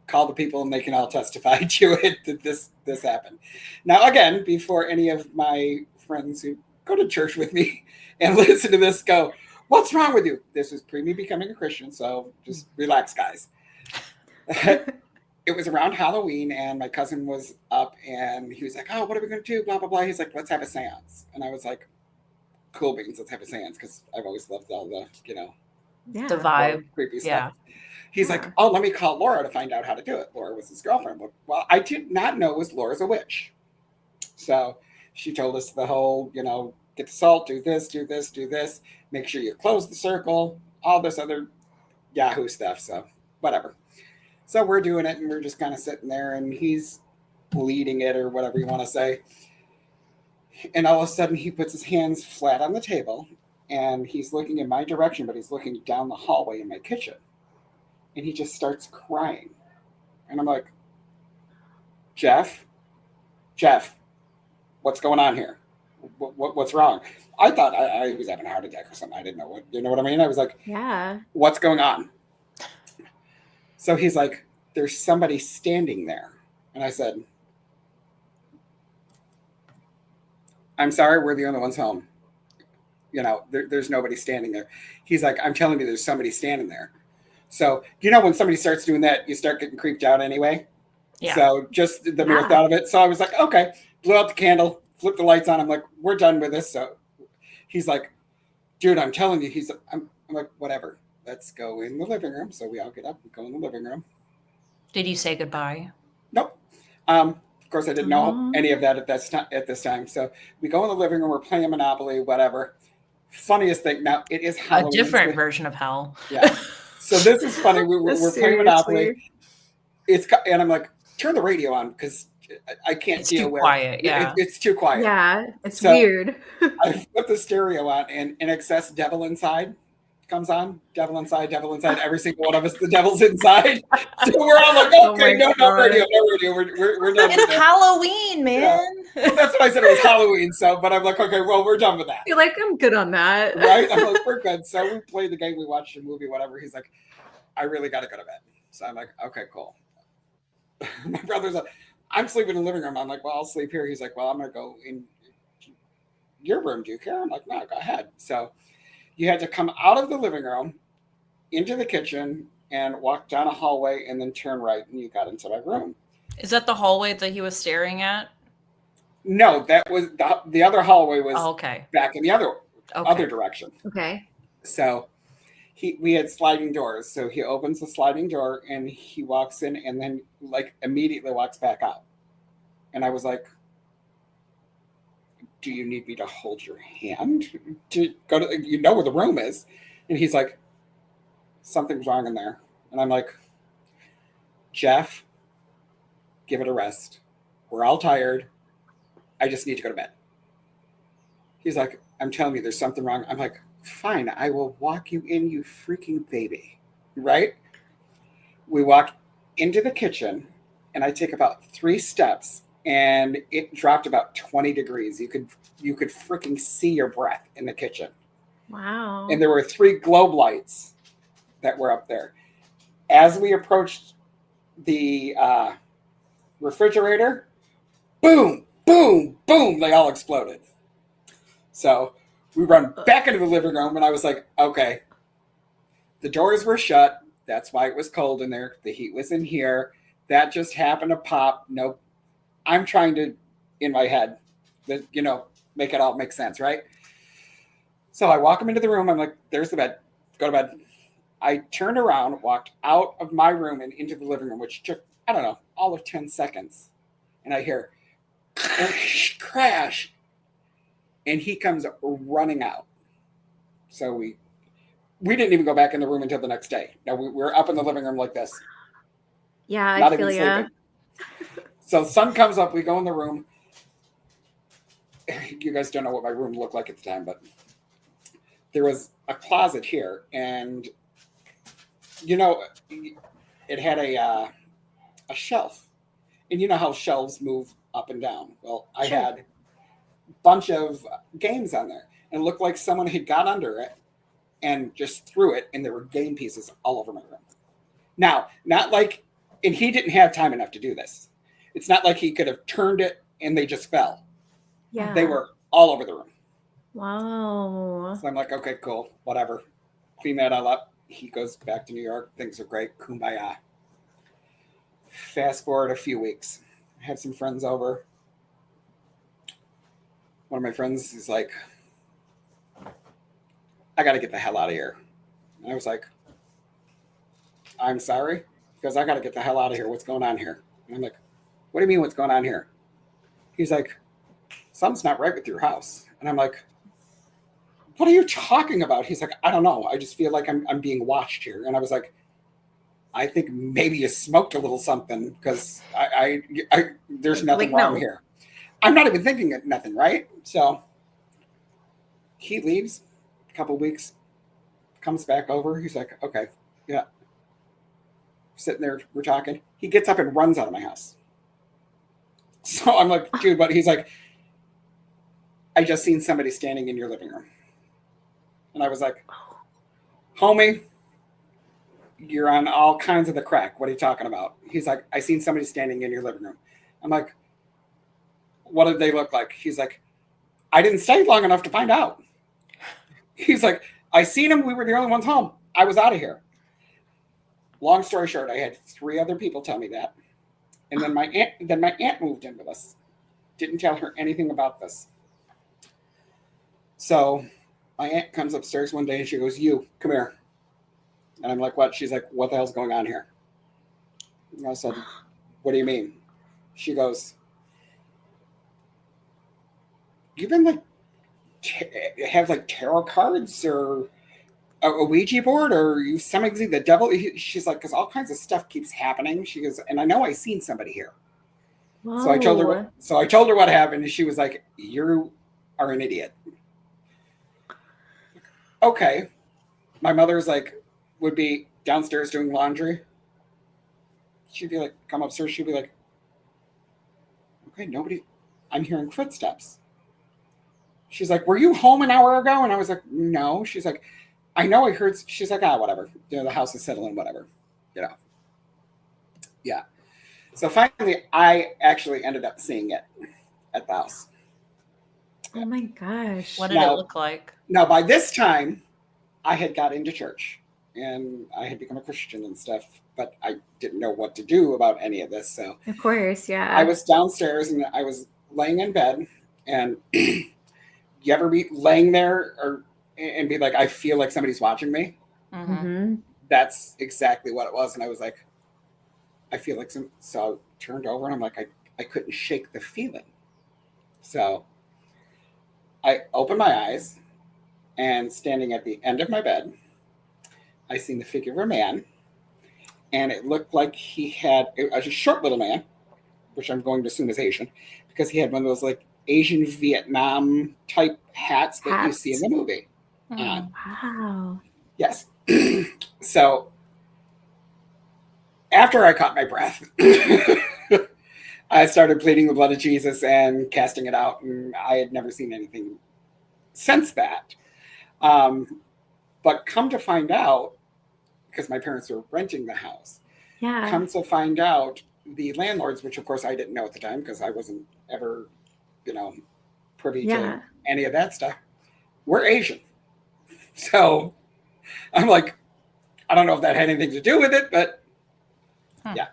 Speaker 3: call the people and they can all testify to it that this happened. Now, again, before any of my friends who go to church with me and listen to this go, what's wrong with you? This was pre me becoming a Christian, so just relax, guys. It was around Halloween, and my cousin was up, and he was like, oh, what are we going to do? Blah, blah, blah. He's like, let's have a seance. And I was like, cool beans, let's have a seance, because I've always loved all the,
Speaker 1: The vibe.
Speaker 3: creepy stuff.
Speaker 1: Yeah.
Speaker 3: He's like, oh, let me call Laura to find out how to do it. Laura was his girlfriend. Well, I did not know Laura's a witch. So she told us the whole, get the salt, do this, do this, do this. Make sure you close the circle, all this other Yahoo stuff. So whatever. So we're doing it, and we're just kind of sitting there, and he's leading it or whatever you want to say. And all of a sudden he puts his hands flat on the table, and he's looking in my direction, but he's looking down the hallway in my kitchen. And he just starts crying. And I'm like, Jeff, what's going on here? What's wrong? I thought I was having a heart attack or something. I didn't know what, you know what I mean? I was like,
Speaker 2: Yeah.
Speaker 3: what's going on? So he's like, there's somebody standing there. And I said, I'm sorry, we're the only ones home. There's nobody standing there. He's like, I'm telling you, there's somebody standing there. So, when somebody starts doing that, you start getting creeped out anyway.
Speaker 1: Yeah.
Speaker 3: So just the mere thought of it. So I was like, okay, blew out the candle, flipped the lights on. I'm like, we're done with this. So he's like, dude, I'm telling you, I'm like, whatever, let's go in the living room. So we all get up and go in the living room.
Speaker 1: Did you say goodbye?
Speaker 3: Nope. Of course, I didn't know any of that at this time. So we go in the living room, we're playing Monopoly, whatever. Funniest thing, now it is Halloween.
Speaker 1: A different version of hell.
Speaker 3: Yeah. So this is funny. We're playing Monopoly. And I'm like, turn the radio on because I can't deal with it.
Speaker 1: Quiet. Yeah.
Speaker 3: It's too quiet.
Speaker 2: Yeah, it's weird.
Speaker 3: I flip the stereo on, and In Excess Devil Inside comes on. Devil Inside. Every single one of us, the devil's inside. So we're all like, okay, no radio. We're done.
Speaker 1: It's Halloween, man.
Speaker 3: Yeah. That's what I said. It was Halloween. So, but I'm like, okay, well, we're done with that.
Speaker 2: You're like, I'm good on that.
Speaker 3: Right? I'm like, we're good. So we played the game. We watched a movie, whatever. He's like, I really got to go to bed. So I'm like, okay, cool. My brother's like, I'm sleeping in the living room. I'm like, well, I'll sleep here. He's like, well, I'm going to go in your room. Do you care? I'm like, no, go ahead. So you had to come out of the living room into the kitchen and walk down a hallway and then turn right, and you got into my room.
Speaker 1: Is that the hallway that he was staring at?
Speaker 3: No, that was the other hallway was back in the other direction.
Speaker 2: Okay.
Speaker 3: So we had sliding doors. So he opens the sliding door and he walks in and then like immediately walks back out. And I was like, do you need me to hold your hand to go to, you know where the room is? And he's like, something's wrong in there. And I'm like, Jeff, give it a rest. We're all tired. I just need to go to bed. He's like, I'm telling you, there's something wrong. I'm like, fine, I will walk you in, you freaking baby. Right? We walk into the kitchen, and I take about 3 steps, and it dropped about 20 degrees. You could freaking see your breath in the kitchen.
Speaker 2: Wow.
Speaker 3: And there were 3 globe lights that were up there. As we approached the refrigerator, boom, boom, boom, they all exploded. So we run back into the living room, and I was like, okay, the doors were shut. That's why it was cold in there. The heat was in here. That just happened to pop. Nope. I'm trying to, in my head, make it all make sense, right? So I walk him into the room. I'm like, there's the bed. Go to bed. I turned around, walked out of my room and into the living room, which took, I don't know, all of 10 seconds. And I hear crash. And he comes running out. So we didn't even go back in the room until the next day. No, we were up in the living room like this.
Speaker 2: Yeah,
Speaker 3: Not
Speaker 2: I feel
Speaker 3: even
Speaker 2: ya.
Speaker 3: sleeping. So the sun comes up. We go in the room. You guys don't know what my room looked like at the time, but there was a closet here. And, it had a shelf. And you know how shelves move up and down. Well, I
Speaker 2: Sure.
Speaker 3: had a bunch of games on there. And it looked like someone had got under it and just threw it, and there were game pieces all over my room. Now, not like, and he didn't have time enough to do this. It's not like he could have turned it and they just fell.
Speaker 2: Yeah.
Speaker 3: They were all over the room.
Speaker 2: Wow.
Speaker 3: So I'm like, okay, cool, whatever. Clean that all up. He goes back to New York. Things are great. Kumbaya. Fast forward a few weeks. I had some friends over. One of my friends is like, I got to get the hell out of here. And I was like, I'm sorry? Because I got to get the hell out of here. What's going on here? And I'm like, what do you mean what's going on here? He's like, something's not right with your house. And I'm like, what are you talking about? He's like, I don't know. I just feel like I'm being watched here. And I was like, I think maybe you smoked a little something because I there's nothing
Speaker 2: Like,
Speaker 3: wrong
Speaker 2: no.
Speaker 3: here. I'm not even thinking of nothing, right? So he leaves a couple weeks, comes back over. He's like, okay, yeah. Sitting there, we're talking. He gets up and runs out of my house. So I'm like, dude, but he's like, I just seen somebody standing in your living room. And I was like, homie, you're on all kinds of the crack. What are you talking about? He's like, I seen somebody standing in your living room. I'm like, what did they look like? He's like, I didn't stay long enough to find out. He's like, I seen him. We were the only ones home. I was out of here. Long story short, I had 3 other people tell me that. And then my aunt moved in with us. Didn't tell her anything about this. So my aunt comes upstairs one day and she goes, you, come here. And I'm like, what? She's like, what the hell's going on here? And I said, what do you mean? She goes, you've been like, have like tarot cards or a Ouija board or you summoning the devil? She's like, because all kinds of stuff keeps happening. She goes, and I know I seen somebody here.
Speaker 2: Whoa.
Speaker 3: So I told her what happened, and she was like, you are an idiot. Okay. My mother's like, would be downstairs doing laundry. She'd be like, come upstairs. She'd be like, okay, I'm hearing footsteps. She's like, were you home an hour ago? And I was like, no. She's like, I know I heard. She's like, whatever. The house is settling, whatever. Yeah. So finally, I actually ended up seeing it at the house.
Speaker 2: Oh my gosh.
Speaker 1: What did it look like?
Speaker 3: Now, by this time, I had got into church and I had become a Christian and stuff, but I didn't know what to do about any of this. So,
Speaker 2: Of course, yeah.
Speaker 3: I was downstairs and I was laying in bed, and you ever be laying there and be like, I feel like somebody's watching me?
Speaker 1: Mm-hmm.
Speaker 2: Mm-hmm.
Speaker 3: That's exactly what it was. And I was like, I feel like so I turned over and I'm like, I couldn't shake the feeling. So I opened my eyes, and standing at the end of my bed, I seen the figure of a man, and it looked like he had it was a short little man, which I'm going to assume is Asian, because he had one of those like Asian Vietnam type hats that you see in
Speaker 2: Hats.
Speaker 3: the movie.
Speaker 1: Hmm.
Speaker 2: Wow.
Speaker 3: Yes. So after I caught my breath, I started pleading the blood of Jesus and casting it out, and I had never seen anything since that. But come to find out, because my parents were renting the house,
Speaker 2: Yeah.
Speaker 3: come to find out, the landlords, which of course I didn't know at the time because I wasn't ever, you know, privy to
Speaker 2: Yeah.
Speaker 3: any of that stuff, were Asian. So I'm like, I don't know if that had anything to do with it, but yeah.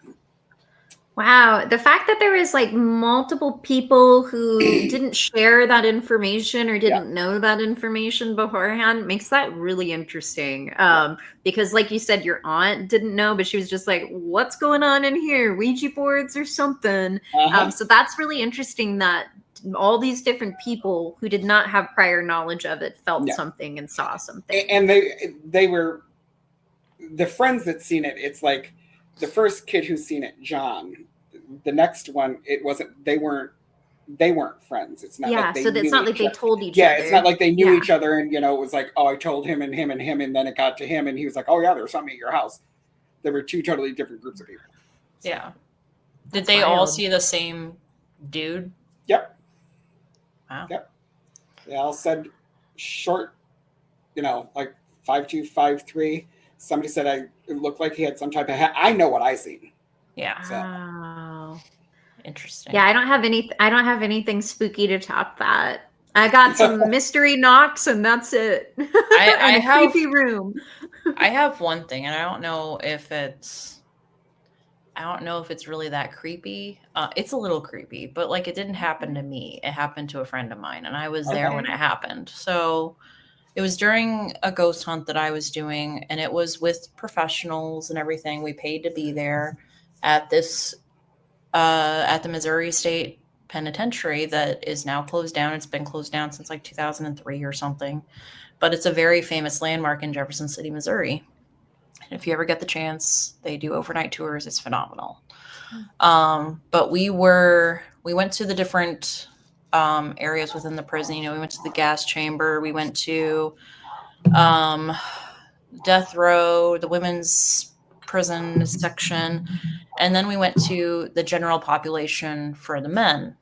Speaker 2: Wow. The fact that there was like multiple people who didn't share that information or
Speaker 3: Yeah.
Speaker 2: didn't know that information beforehand makes that really interesting. Because like you said, your aunt didn't know, but she was just like, what's going on in here? Ouija boards or something.
Speaker 3: Uh-huh.
Speaker 2: So that's really interesting that all these different people who did not have prior knowledge of it felt
Speaker 3: Yeah.
Speaker 2: something and saw something.
Speaker 3: And they were the friends that seen it. It's like the first kid who's seen it, John. The next one, it wasn't. They weren't friends. It's not
Speaker 2: Yeah.
Speaker 3: like they
Speaker 2: So it's
Speaker 3: knew
Speaker 2: not like
Speaker 3: each
Speaker 2: they
Speaker 3: other.
Speaker 2: told each
Speaker 3: Yeah,
Speaker 2: other.
Speaker 3: it's not like they knew
Speaker 2: Yeah.
Speaker 3: each other, and it was like, oh, I told him and him and him, and then it got to him, and he was like, oh yeah, there's something at your house. There were two totally different groups of people. So,
Speaker 1: Yeah. Did
Speaker 2: That's
Speaker 1: they all
Speaker 2: wild.
Speaker 1: see the same dude?
Speaker 3: Yep.
Speaker 1: Wow.
Speaker 3: Yep. They all said short, like 5'2", 5'3". Somebody said it looked like he had some type of hat. I know what I seen.
Speaker 1: Yeah.
Speaker 3: So
Speaker 2: Wow.
Speaker 1: Interesting.
Speaker 2: Yeah, I don't have anything spooky to top that. I got some mystery knocks and that's it.
Speaker 1: I
Speaker 2: And a
Speaker 1: have-
Speaker 2: creepy room.
Speaker 1: I have one thing, and I don't know if it's really that creepy. It's a little creepy, but like it didn't happen to me. It happened to a friend of mine, and I was there when
Speaker 2: Okay.
Speaker 1: it happened. So it was during a ghost hunt that I was doing, and it was with professionals and everything. We paid to be there at this at the Missouri State Penitentiary that is now closed down. It's been closed down since like 2003 or something, but it's a very famous landmark in Jefferson City, Missouri. And if you ever get the chance, they do overnight tours. It's phenomenal. But we went to the different areas within the prison. We went to the gas chamber. We went to death row, the women's prison section, and then we went to the general population for the men.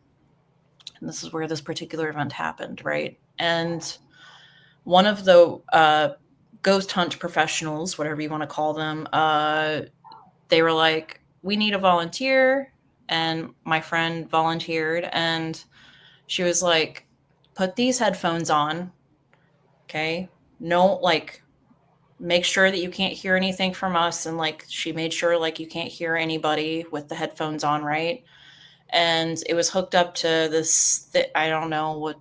Speaker 1: And this is where this particular event happened, right? And one of the ghost hunt professionals, whatever you want to call them, they were like, we need a volunteer. And my friend volunteered, and she was like, put these headphones on. Okay. No, like, make sure that you can't hear anything from us. And like, she made sure like you can't hear anybody with the headphones on, right? And it was hooked up to this, I don't know what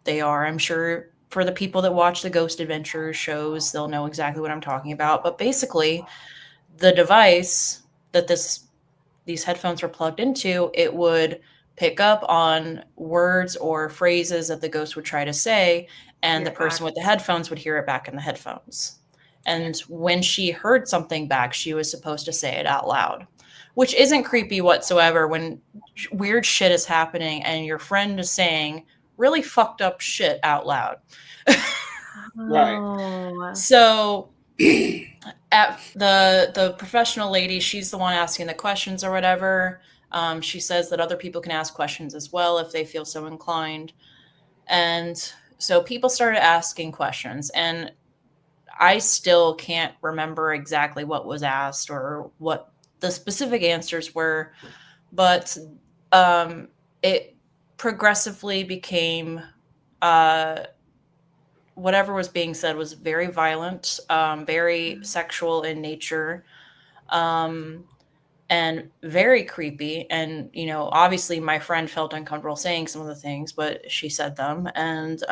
Speaker 1: they are. I'm sure for the people that watch the Ghost Adventures shows, they'll know exactly what I'm talking about. But basically, the device that these headphones were plugged into, it would pick up on words or phrases that the ghost would try to say, and the person with the headphones would hear it back in the headphones. And when she heard something back, she was supposed to say it out loud, which isn't creepy whatsoever when weird shit is happening and your friend is saying really fucked up shit out loud.
Speaker 3: Right.
Speaker 2: Oh.
Speaker 1: So at the professional lady, she's the one asking the questions or whatever. She says that other people can ask questions as well if they feel so inclined. And so people started asking questions, and I still can't remember exactly what was asked or what the specific answers were, but it progressively became whatever was being said was very violent, very sexual in nature, and very creepy. And, obviously my friend felt uncomfortable saying some of the things, but she said them. And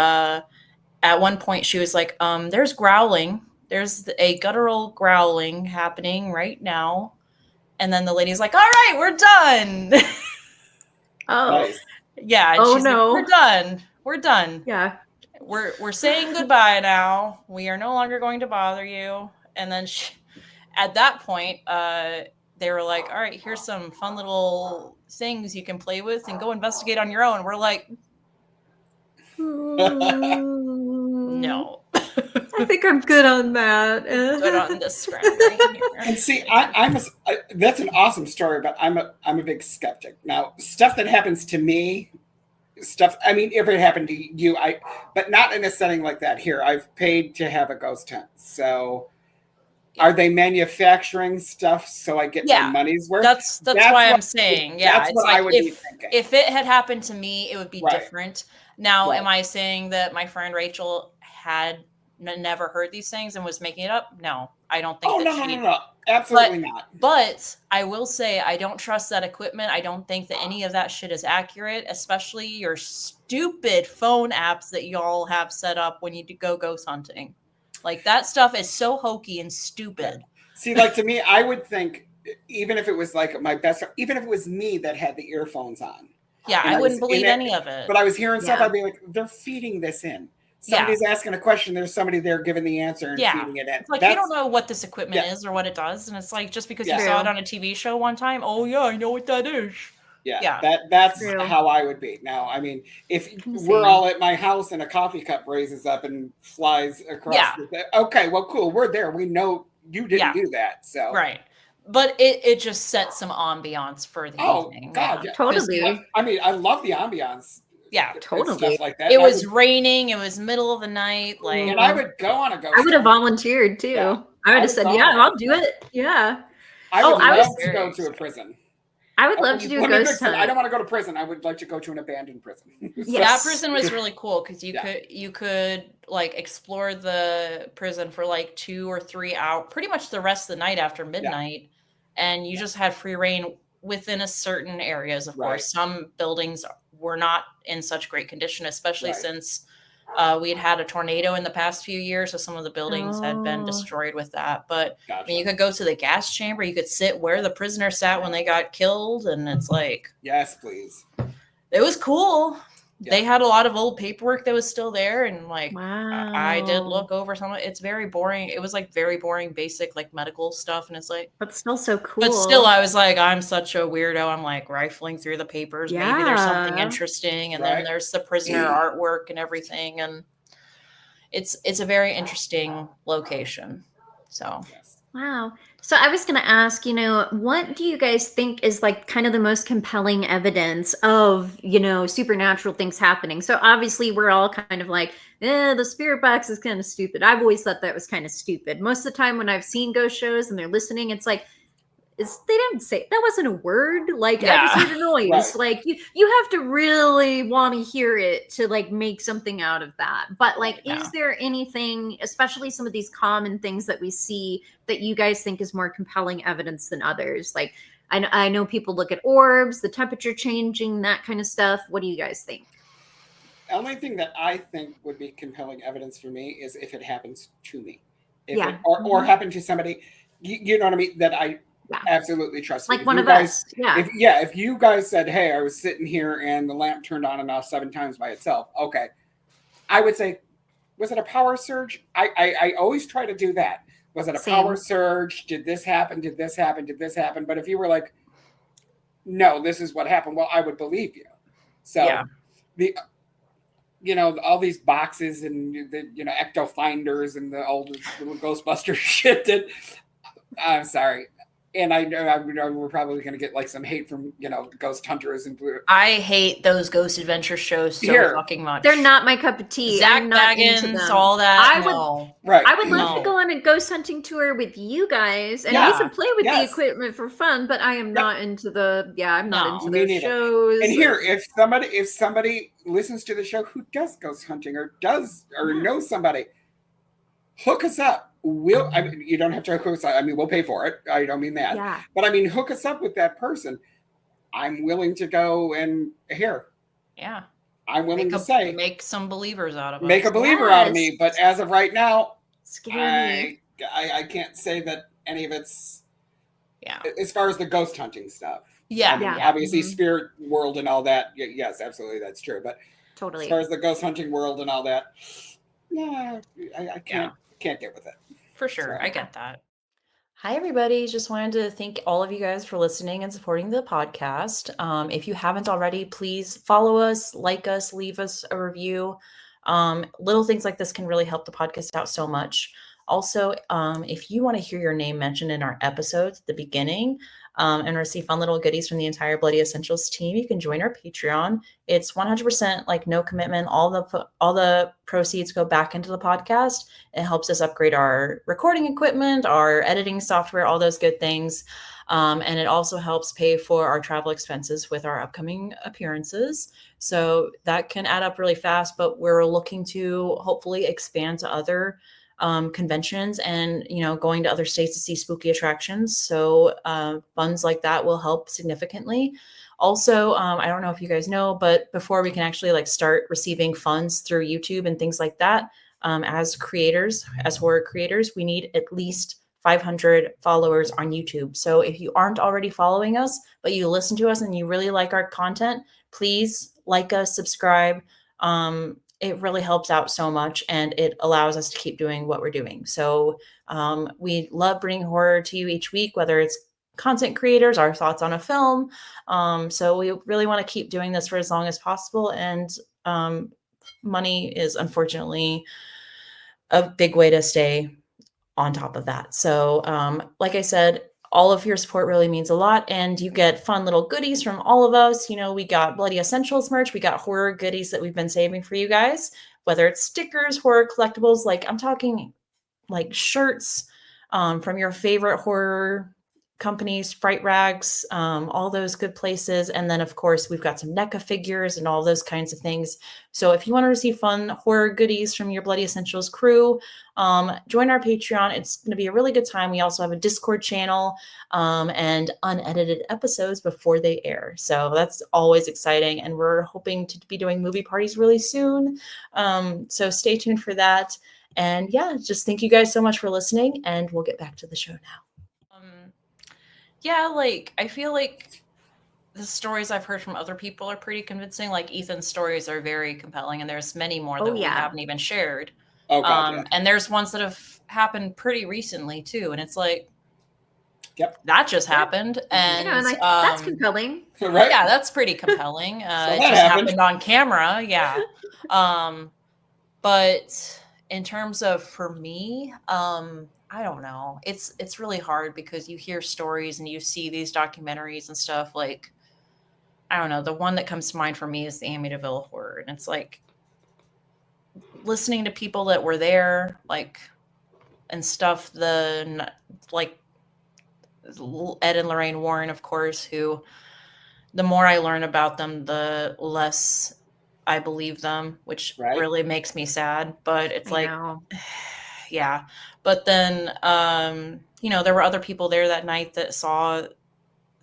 Speaker 1: at one point she was like, there's growling. There's a guttural growling happening right now. And then the lady's like, all right, we're done.
Speaker 2: Oh.
Speaker 3: Nice.
Speaker 1: Yeah. And
Speaker 2: Oh,
Speaker 1: she's
Speaker 2: no.
Speaker 1: like, we're done. We're done.
Speaker 2: Yeah.
Speaker 1: we're saying goodbye now. We are no longer going to bother you. And then at that point, they were like, all right, here's some fun little things you can play with and go investigate on your own. We're like, no.
Speaker 2: I think I'm good on that.
Speaker 1: Good on this screen right here.
Speaker 3: And see, that's an awesome story, but I'm a big skeptic. Now, stuff that happens to me, I mean, if it happened to you, but not in a setting like that here. I've paid to have a ghost hunt. So are they manufacturing stuff so I get my money's worth?
Speaker 1: That's why I'm saying,
Speaker 3: that's
Speaker 1: it's
Speaker 3: what
Speaker 1: like
Speaker 3: I would be thinking.
Speaker 1: If it had happened to me, it would be different. Now,
Speaker 3: Right.
Speaker 1: am I saying that my friend Rachel had never heard these things and was making it up? No, I don't think
Speaker 3: no. Absolutely not.
Speaker 1: But I will say I don't trust that equipment. I don't think that any of that shit is accurate, especially your stupid phone apps that y'all have set up when you go ghost hunting. Like, that stuff is so hokey and stupid.
Speaker 3: See, like, to me, I would think, even if it was like even if it was me that had the earphones on.
Speaker 1: Yeah, I wouldn't believe any of it.
Speaker 3: But I was hearing stuff, I'd be like, they're feeding this in. Somebody's asking a question, there's somebody there giving the answer and feeding it in.
Speaker 1: It's like, you don't know what this equipment is or what it does. And it's like, just because you saw it on a TV show one time, oh yeah, I know what that is.
Speaker 3: Yeah. That's how I would be. Now, I mean, if we're all at my house and a coffee cup raises up and flies across, okay, well, cool, we're there. We know you didn't do that. So
Speaker 1: right. But it just sets some ambiance for the evening.
Speaker 3: God, yeah.
Speaker 2: Totally.
Speaker 3: I mean, I love the ambiance.
Speaker 1: Yeah,
Speaker 2: totally.
Speaker 3: Stuff like that.
Speaker 1: It was raining. It was middle of the night. Like,
Speaker 3: and I would go on a ghost.
Speaker 2: I would have volunteered too.
Speaker 3: Yeah.
Speaker 2: I would have said, I'll do it. Yeah.
Speaker 3: I would love to go to a prison.
Speaker 2: I would love to do a ghost hunt.
Speaker 3: I don't want to go to prison. I would like to go to an abandoned prison.
Speaker 1: That prison was really cool because you could like explore the prison for like 2 or 3 hours, pretty much the rest of the night after midnight, and you just had free reign within a certain areas. Of course, some buildings were not in such great condition, especially since we had a tornado in the past few years, so some of the buildings had been destroyed with that. But I mean, you could go to the gas chamber, you could sit where the prisoner sat when they got killed, and it's like,
Speaker 3: yes, please.
Speaker 1: It was cool. They had a lot of old paperwork that was still there, and like I did look over some of it. It's very boring. It was like very boring, basic like medical stuff, and it's like,
Speaker 2: but still so cool.
Speaker 1: But still, I was like, I'm such a weirdo. I'm like rifling through the papers. Maybe there's something interesting, and then there's the prisoner artwork and everything, and it's a very interesting location. So
Speaker 2: wow. So I was going to ask, what do you guys think is like kind of the most compelling evidence of, supernatural things happening? So obviously we're all kind of like, the spirit box is kind of stupid. I've always thought that was kind of stupid. Most of the time when I've seen ghost shows and they're listening, it's like, they didn't say that wasn't a word. Like I just heard a noise. Like you have to really want to hear it to like make something out of that. But like, is there anything, especially some of these common things that we see, that you guys think is more compelling evidence than others? Like I know people look at orbs, the temperature changing, that kind of stuff. What do you guys think?
Speaker 3: The only thing that I think would be compelling evidence for me is if it happens to me, or happened to somebody, you know what I mean, that I absolutely trust.
Speaker 2: Like one of us.
Speaker 3: If you guys said, hey, I was sitting here and the lamp turned on and off 7 times by itself. Okay. I would say, was it a power surge? I always try to do that. Was it a power surge? Did this happen? Did this happen? Did this happen? But if you were like, no, this is what happened, well, I would believe you. So all these boxes and the, ecto finders and all this little Ghostbuster shit that I'm sorry. And I know we're probably going to get like some hate from, ghost hunters and blue.
Speaker 1: I hate those ghost adventure shows so fucking much.
Speaker 2: They're not my cup of tea.
Speaker 1: Zach Baggins, all that.
Speaker 2: I would love to go on a ghost hunting tour with you guys, and we can play with the equipment for fun. But I am not into the. I'm not into those shows.
Speaker 3: And here, if somebody listens to the show who does ghost hunting or knows somebody, hook us up. You don't have to hook us up. I mean, we'll pay for it. I don't mean that.
Speaker 2: Yeah.
Speaker 3: But I mean, hook us up with that person. I'm willing to go and I'm willing to say.
Speaker 1: Make some believers out of us.
Speaker 3: Make a believer out of me. But as of right now, I can't say that any of it's as far as the ghost hunting stuff.
Speaker 1: Yeah.
Speaker 3: I mean, obviously spirit world and all that. Yes, absolutely. That's true. But
Speaker 2: Totally.
Speaker 3: As far as the ghost hunting world and all that, yeah, I can't get with it.
Speaker 1: For sure.
Speaker 3: So.
Speaker 1: I get that. Hi, everybody. Just wanted to thank all of you guys for listening and supporting the podcast. If you haven't already, please follow us, like us, leave us a review. Little things like this can really help the podcast out so much. Also, if you want to hear your name mentioned in our episodes at the beginning and receive fun little goodies from the entire Bloody Essentials team, you can join our Patreon. It's 100% like no commitment. All the proceeds go back into the podcast. It helps us upgrade our recording equipment, our editing software, all those good things. And it also helps pay for our travel expenses with our upcoming appearances. So that can add up really fast, but we're looking to hopefully expand to other conventions and, going to other states to see spooky attractions. So funds like that will help significantly. Also, I don't know if you guys know, but before we can actually start receiving funds through YouTube and things like that, as horror creators, we need at least 500 followers on YouTube. So if you aren't already following us, but you listen to us and you really like our content, please like us, subscribe. It really helps out so much, and it allows us to keep doing what we're doing. So we love bringing horror to you each week, whether it's content creators, our thoughts on a film. So we really want to keep doing this for as long as possible. And money is unfortunately a big way to stay on top of that. So like I said, all of your support really means a lot, and you get fun little goodies from all of us. We got Bloody Essentials merch, we got horror goodies that we've been saving for you guys, whether it's stickers, horror collectibles, I'm talking shirts from your favorite horror companies, Fright Rags, all those good places. And then, of course, we've got some NECA figures and all those kinds of things. So if you want to receive fun horror goodies from your Bloody Essentials crew, join our Patreon. It's going to be a really good time. We also have a Discord channel and unedited episodes before they air. So that's always exciting. And we're hoping to be doing movie parties really soon. So stay tuned for that. And yeah, just thank you guys so much for listening, and we'll get back to the show now. Yeah, I feel like the stories I've heard from other people are pretty convincing. Ethan's stories are very compelling, and there's many more that we haven't even shared.
Speaker 3: Oh, God, yeah.
Speaker 1: And there's ones that have happened pretty recently too, and it's
Speaker 3: yep,
Speaker 1: that just happened, and
Speaker 2: that's compelling,
Speaker 3: right?
Speaker 1: Yeah, that's pretty compelling.
Speaker 3: So
Speaker 1: it just happened on camera, yeah. But in terms of for me, I don't know. It's really hard because you hear stories and you see these documentaries and stuff. I don't know. The one that comes to mind for me is the Amityville Horror, and it's listening to people that were there, and stuff. Ed and Lorraine Warren, of course, who the more I learn about them, the less I believe them, which really makes me sad. But it's yeah. But then, there were other people there that night that saw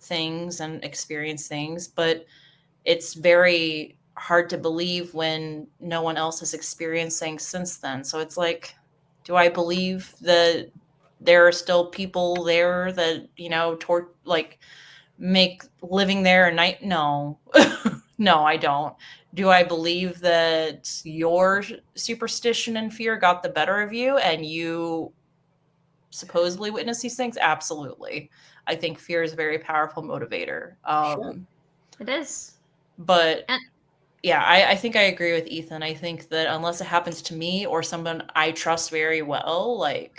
Speaker 1: things and experienced things, but it's very hard to believe when no one else has experienced things since then. So it's do I believe that there are still people there that, make living there a night? No, no, I don't. Do I believe that your superstition and fear got the better of you and you supposedly witness these things? Absolutely. I think fear is a very powerful motivator.
Speaker 3: Sure.
Speaker 2: It is.
Speaker 1: But yeah, I think I agree with Ethan. I think that unless it happens to me or someone I trust very well, I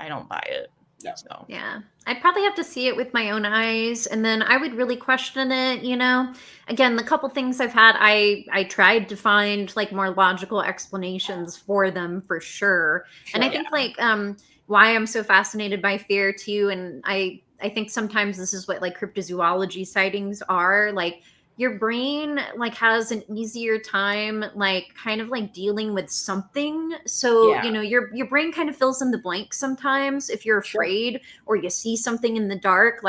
Speaker 1: don't buy it.
Speaker 3: Yeah.
Speaker 1: So.
Speaker 2: Yeah. I'd probably have to see it with my own eyes, and then I would really question it, Again, the couple things I've had, I tried to find more logical explanations for them for sure. And I think why I'm so fascinated by fear too, and I think sometimes this is what cryptozoology sightings are, your brain has an easier time kind of dealing with something. So your brain kind of fills in the blanks sometimes if you're afraid or you see something in the dark.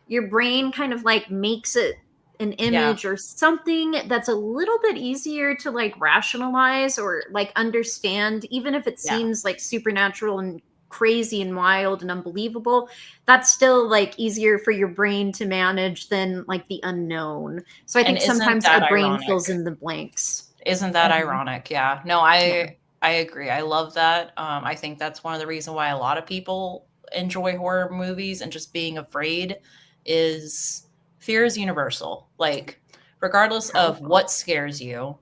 Speaker 2: Your brain kind of makes it an image or something that's a little bit easier to rationalize or understand, even if it seems supernatural and crazy and wild and unbelievable. That's still easier for your brain to manage than the unknown. So I think sometimes our brain fills in the blanks.
Speaker 1: Isn't that
Speaker 2: Mhm.
Speaker 1: ironic? Yeah. No,
Speaker 2: Yeah.
Speaker 1: I agree. I love that. I think that's one of the reasons why a lot of people enjoy horror movies and just being afraid is fear is universal. Like, regardless of
Speaker 2: Powerful.
Speaker 1: what scares you,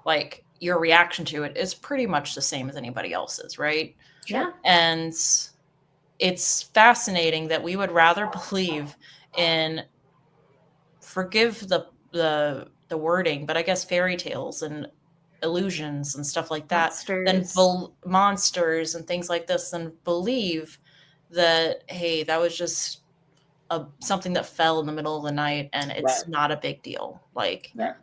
Speaker 1: like your reaction to it is pretty much the same as anybody else's, right?
Speaker 2: Yeah.
Speaker 1: And it's fascinating that we would rather believe in, forgive the wording, but I guess fairy tales and illusions and stuff like that, than
Speaker 2: Monsters.
Speaker 1: monsters and things like this, than believe that, hey, that was just something that fell in the middle of the night and it's
Speaker 3: Right.
Speaker 1: not a big deal. Like,
Speaker 3: Right.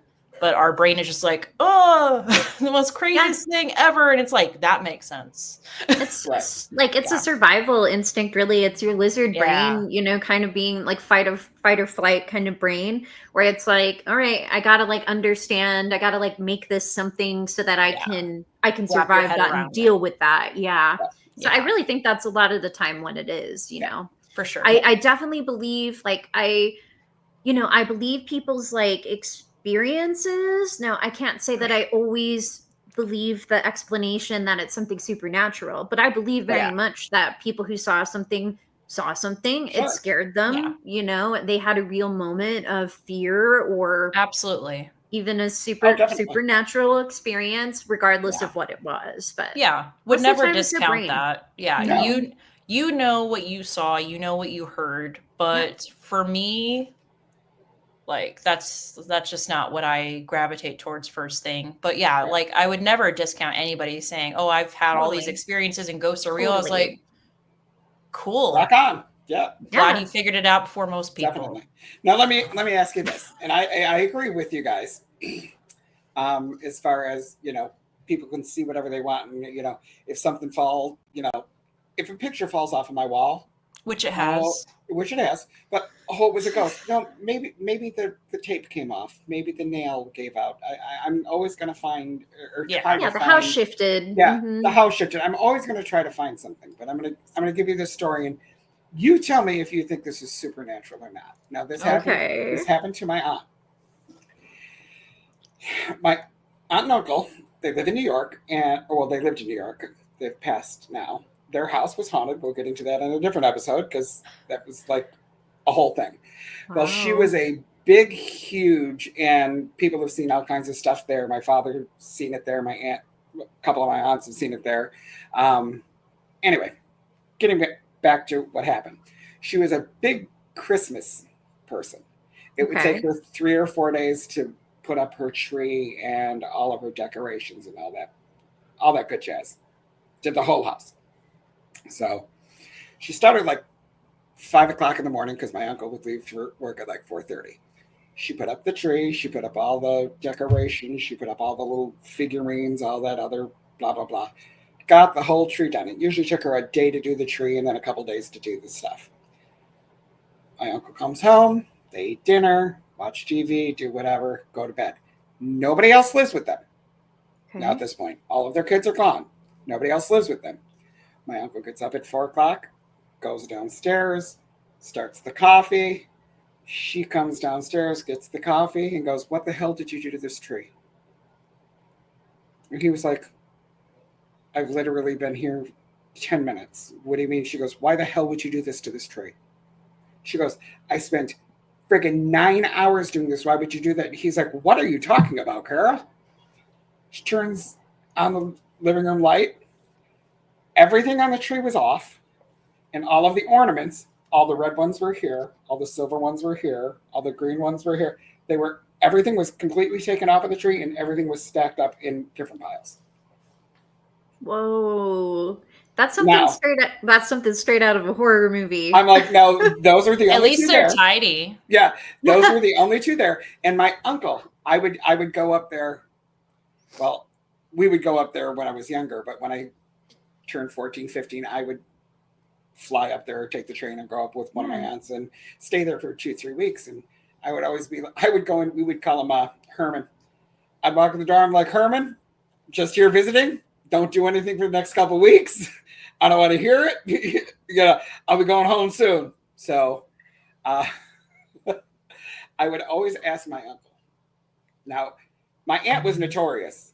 Speaker 1: but our brain is just like, oh, the most
Speaker 2: Yeah.
Speaker 1: craziest thing ever, and it's like that makes sense.
Speaker 2: It's
Speaker 3: Right.
Speaker 2: like it's
Speaker 1: Yeah.
Speaker 2: a survival instinct, really. It's your lizard
Speaker 1: Yeah.
Speaker 2: brain, kind of being like fight or flight kind of brain, where it's like, all right, I gotta like understand, I gotta like make this something so that I
Speaker 1: Yeah.
Speaker 2: can
Speaker 1: Wrap your
Speaker 2: survive
Speaker 1: head
Speaker 2: that and
Speaker 1: around
Speaker 2: deal
Speaker 1: it.
Speaker 2: with that. Yeah. So I
Speaker 1: Yeah,
Speaker 2: really think that's a lot of the time what it is,
Speaker 3: Yeah.
Speaker 1: for sure.
Speaker 2: I definitely believe like I believe people's like experiences. Now, I can't say that I always believe the explanation that it's something supernatural, but I believe very
Speaker 1: Yeah.
Speaker 2: much that people who saw something, it
Speaker 3: Sure.
Speaker 2: scared
Speaker 1: Yeah.
Speaker 2: them, they had a real moment of fear or
Speaker 1: Absolutely.
Speaker 2: even a
Speaker 3: Oh, definitely.
Speaker 2: supernatural experience, regardless
Speaker 1: Yeah.
Speaker 2: of what it was. But
Speaker 1: Yeah, would
Speaker 2: most of the
Speaker 1: never
Speaker 2: time it's their
Speaker 1: discount
Speaker 2: brain.
Speaker 1: that. Yeah,
Speaker 3: No.
Speaker 1: you know what you saw, you know what you heard, but for me, like that's just not what I gravitate towards first thing. But yeah,
Speaker 3: Right.
Speaker 1: like I would never discount anybody saying, "Oh, I've had all these
Speaker 2: Totally.
Speaker 1: experiences and ghosts are real." I was
Speaker 2: Totally.
Speaker 1: like, "Cool.
Speaker 3: Rock on. Yeah.
Speaker 1: Glad
Speaker 2: Yeah.
Speaker 1: you figured it out before most people."
Speaker 3: Definitely. Now let me ask you this, and I agree with you guys. As far as people can see whatever they want, and if something falls, if a picture falls off of my wall,
Speaker 1: Which it
Speaker 3: oh,
Speaker 1: has.
Speaker 3: which it has, but oh, it was a ghost. No, maybe the tape came off, maybe the nail gave out. I'm always going to find or
Speaker 1: Yeah.
Speaker 3: try
Speaker 2: Yeah,
Speaker 3: to
Speaker 2: the
Speaker 3: find.
Speaker 2: house shifted.
Speaker 3: Yeah,
Speaker 2: Mhm.
Speaker 3: the house shifted. I'm always going to try to find something, but I'm gonna give you this story, and you tell me if you think this is supernatural or not. Now this happened.
Speaker 2: Okay.
Speaker 3: This happened to my aunt. My aunt and uncle, they live in New York, they lived in New York. They've passed now. Their house was haunted. We'll get into that in a different episode because that was like a whole thing. Well, she
Speaker 2: Wow.
Speaker 3: was a big, huge, and people have seen all kinds of stuff there. My father seen it there. My aunt, a couple of my aunts have seen it there. Anyway, getting back to what happened. She was a big Christmas person. It would take
Speaker 2: Okay.
Speaker 3: her 3 or 4 days to put up her tree and all of her decorations and all that good jazz. Did the whole house. So she started like 5 o'clock in the morning because my uncle would leave for work at like 4:30. She put up the tree. She put up all the decorations. She put up all the little figurines, all that other blah blah blah. Got the whole tree done. It usually took her a day to do the tree and then a couple days to do the stuff. My uncle comes home. They eat dinner, watch TV, do whatever, go to bed. Nobody else lives with them.
Speaker 2: Okay.
Speaker 3: Now at this point, all of their kids are gone. Nobody else lives with them. My uncle gets up at 4 o'clock, goes downstairs, starts the coffee. She comes downstairs, gets the coffee, and goes, "What the hell did you do to this tree?" And he was like, "I've literally been here 10 minutes. What do you mean?" She goes, "Why the hell would you do this to this tree?" She goes, "I spent friggin' 9 hours doing this. Why would you do that?" He's like, "What are you talking about, Kara?" She turns on the living room light. Everything on the tree was off, and all of the ornaments, all the red ones were here, all the silver ones were here, all the green ones were here. Everything was completely taken off of the tree, and everything was stacked up in different piles.
Speaker 2: Whoa. That's
Speaker 3: Now,
Speaker 2: something straight out of a horror movie.
Speaker 3: I'm like, no, those are the
Speaker 1: At
Speaker 3: only
Speaker 1: least
Speaker 3: two
Speaker 1: they're
Speaker 3: there.
Speaker 1: tidy.
Speaker 3: Yeah, those were the only two there. And my uncle, I would go up there. Well, we would go up there when I was younger, but when I turned 14, 15, I would fly up there, take the train and go up with one of my aunts and stay there for 2-3 weeks. And I would go and we would call him Herman. I'd walk in the door. I'm like, "Herman, just here visiting. Don't do anything for the next couple of weeks. I don't want to hear it. I'll be going home soon." So I would always ask my uncle. Now, my aunt was notorious.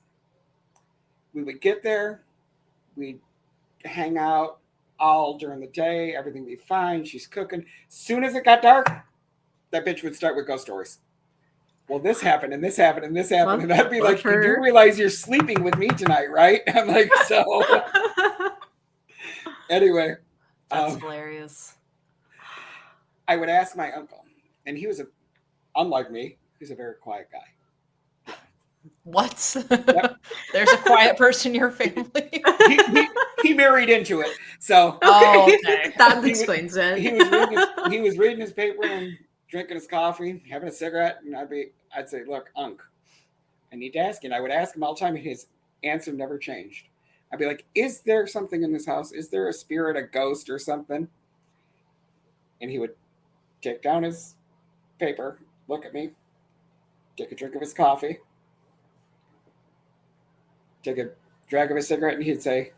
Speaker 3: We would get there, we'd hang out all during the day, everything would be fine. She's cooking. Soon as it got dark, that bitch would start with ghost stories. Well, this happened and this happened and this happened. And I'd be like, you do realize you're sleeping with me tonight, right? I'm like, so. Anyway.
Speaker 1: That's hilarious.
Speaker 3: I would ask my uncle, and he was unlike me, he's a very quiet guy.
Speaker 1: What? Yep. There's a quiet person in your family.
Speaker 3: he married into it. So
Speaker 2: okay. That explains it.
Speaker 3: He was reading his paper and drinking his coffee, having a cigarette, and I'd say, look, Unc, I need to ask you. And I would ask him all the time, and his answer never changed. I'd be like, is there something in this house? Is there a spirit, a ghost, or something? And he would take down his paper, look at me, take a drink of his coffee, take a drag of his cigarette, and he'd say,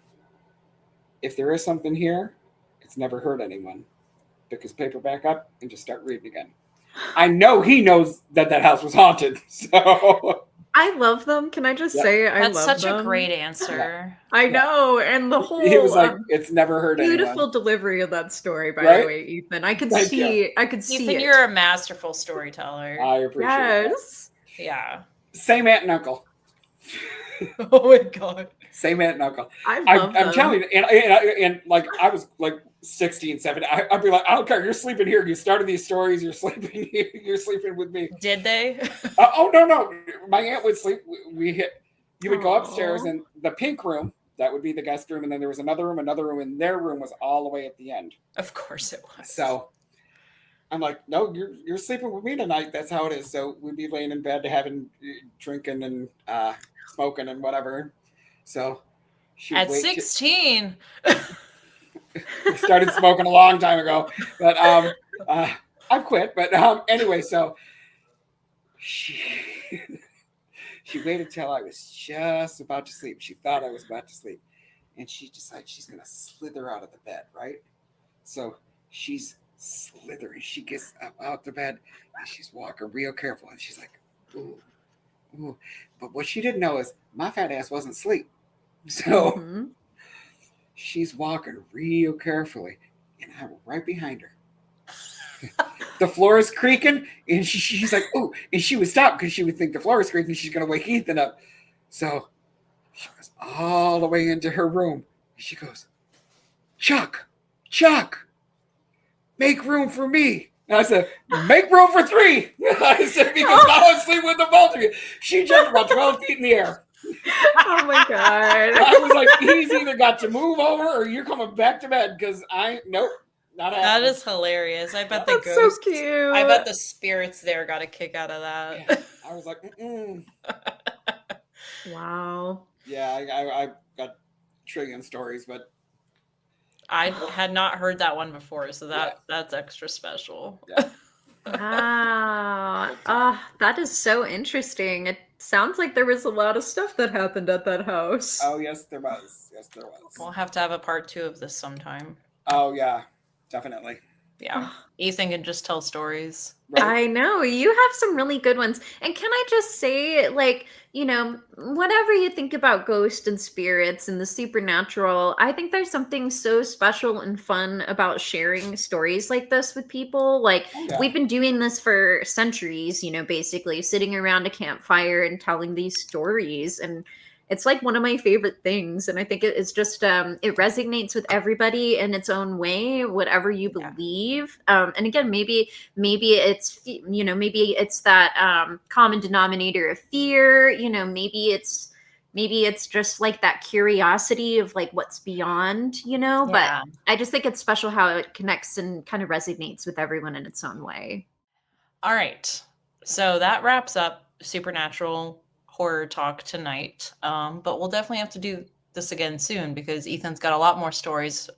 Speaker 3: if there is something here, it's never hurt anyone. Pick his paper back up and just start reading again. I know he knows that house was haunted. So
Speaker 2: I love them. Can I just say I love them?
Speaker 1: That's such a great answer.
Speaker 2: I know. And the whole
Speaker 3: he was like, it's never hurt anyone.
Speaker 2: Beautiful delivery of that story, by the way, Ethan. I could see
Speaker 1: Ethan,
Speaker 2: it.
Speaker 1: You're a masterful storyteller.
Speaker 3: I appreciate it.
Speaker 1: Yeah.
Speaker 3: Same aunt and uncle.
Speaker 1: Oh my God.
Speaker 3: Same aunt and uncle.
Speaker 2: I'm
Speaker 3: telling you, and like I was like 16, 17. I'd be like, I don't care. You're sleeping here. You started these stories. You're sleeping here. You're sleeping with me.
Speaker 1: Did they?
Speaker 3: Oh no. My aunt would sleep. You would go upstairs in the pink room. That would be the guest room, and then there was another room, and their room was all the way at the end.
Speaker 1: Of course it was.
Speaker 3: So I'm like, no, you're sleeping with me tonight. That's how it is. So we'd be laying in bed, drinking and smoking and whatever. So
Speaker 1: at 16.
Speaker 3: Started smoking a long time ago, but I've quit. But anyway, so she waited till I was just about to sleep. She thought I was about to sleep, and she decided she's gonna slither out of the bed, right? So she's slithering. She gets up out the bed and she's walking real careful, and she's like, ooh. But what she didn't know is my fat ass wasn't asleep. So she's walking real carefully, and I'm right behind her. The floor is creaking, and she's like, "Oh!" And she would stop because she would think the floor is creaking. She's gonna wake Ethan up. So she goes all the way into her room. And she goes, Chuck, make room for me. And I said, make room for three. I said, because now I'm sleeping with the both of you. She jumped about 12 feet in the air.
Speaker 2: Oh my God.
Speaker 3: I was like, he's either got to move over or you're coming back to bed because nope, not happening.
Speaker 1: That is hilarious. I bet the
Speaker 2: That's
Speaker 1: ghosts,
Speaker 2: so cute.
Speaker 1: I bet the spirits there got a kick out of that.
Speaker 3: Yeah. I was like,
Speaker 2: Wow.
Speaker 3: Yeah, I got a trillion stories, but
Speaker 1: I had not heard that one before, so that's extra special.
Speaker 3: Yeah.
Speaker 2: Wow. That is so interesting. It sounds like there was a lot of stuff that happened at that house.
Speaker 3: Oh, yes, there was.
Speaker 1: We'll have to have a part 2 of this sometime.
Speaker 3: Oh, yeah, definitely.
Speaker 1: Yeah. Ethan can just tell stories.
Speaker 3: Right.
Speaker 2: I know. You have some really good ones. And can I just say, like, whatever you think about ghosts and spirits and the supernatural, I think there's something so special and fun about sharing stories like this with people. Like, we've been doing this for centuries, basically sitting around a campfire and telling these stories. And it's like one of my favorite things. And I think it's just, it resonates with everybody in its own way, whatever you believe. And again, maybe it's, maybe it's that common denominator of fear, maybe it's just like that curiosity of like what's beyond, but I just think it's special how it connects and kind of resonates with everyone in its own way.
Speaker 1: All right. So that wraps up Supernatural horror talk tonight, but we'll definitely have to do this again soon because Ethan's got a lot more stories.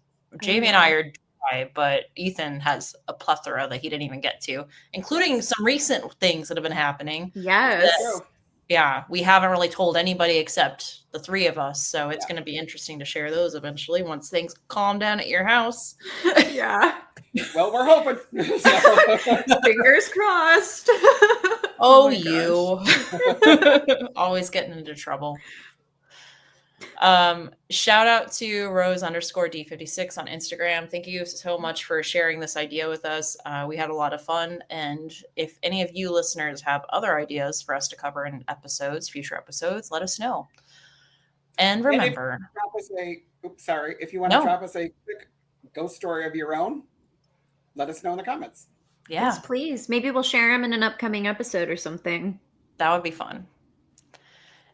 Speaker 1: Jamie and I are dry, but Ethan has a plethora that he didn't even get to, including some recent things that have been happening.
Speaker 2: Yes.
Speaker 1: We haven't really told anybody except the three of us, so it's going to be interesting to share those eventually once things calm down at your house.
Speaker 2: Yeah.
Speaker 3: Well, we're hoping.
Speaker 2: Fingers crossed.
Speaker 1: Oh,
Speaker 2: my
Speaker 1: you. Always getting into trouble. Shout out to Rose_D56 on Instagram. Thank you so much for sharing this idea with us. We had a lot of fun. And if any of you listeners have other ideas for us to cover in future episodes, let us know. And remember,
Speaker 3: if you want to drop us a quick ghost story of your own, let us know in the comments.
Speaker 1: Yeah.
Speaker 2: Yes, please. Maybe we'll share them in an upcoming episode or something.
Speaker 1: That would be fun.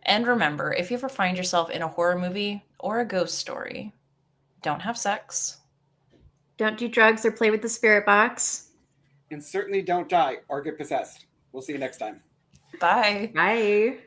Speaker 1: And remember, if you ever find yourself in a horror movie or a ghost story, don't have sex.
Speaker 2: Don't do drugs or play with the spirit box.
Speaker 3: And certainly don't die or get possessed. We'll see you next time.
Speaker 1: Bye.
Speaker 2: Bye.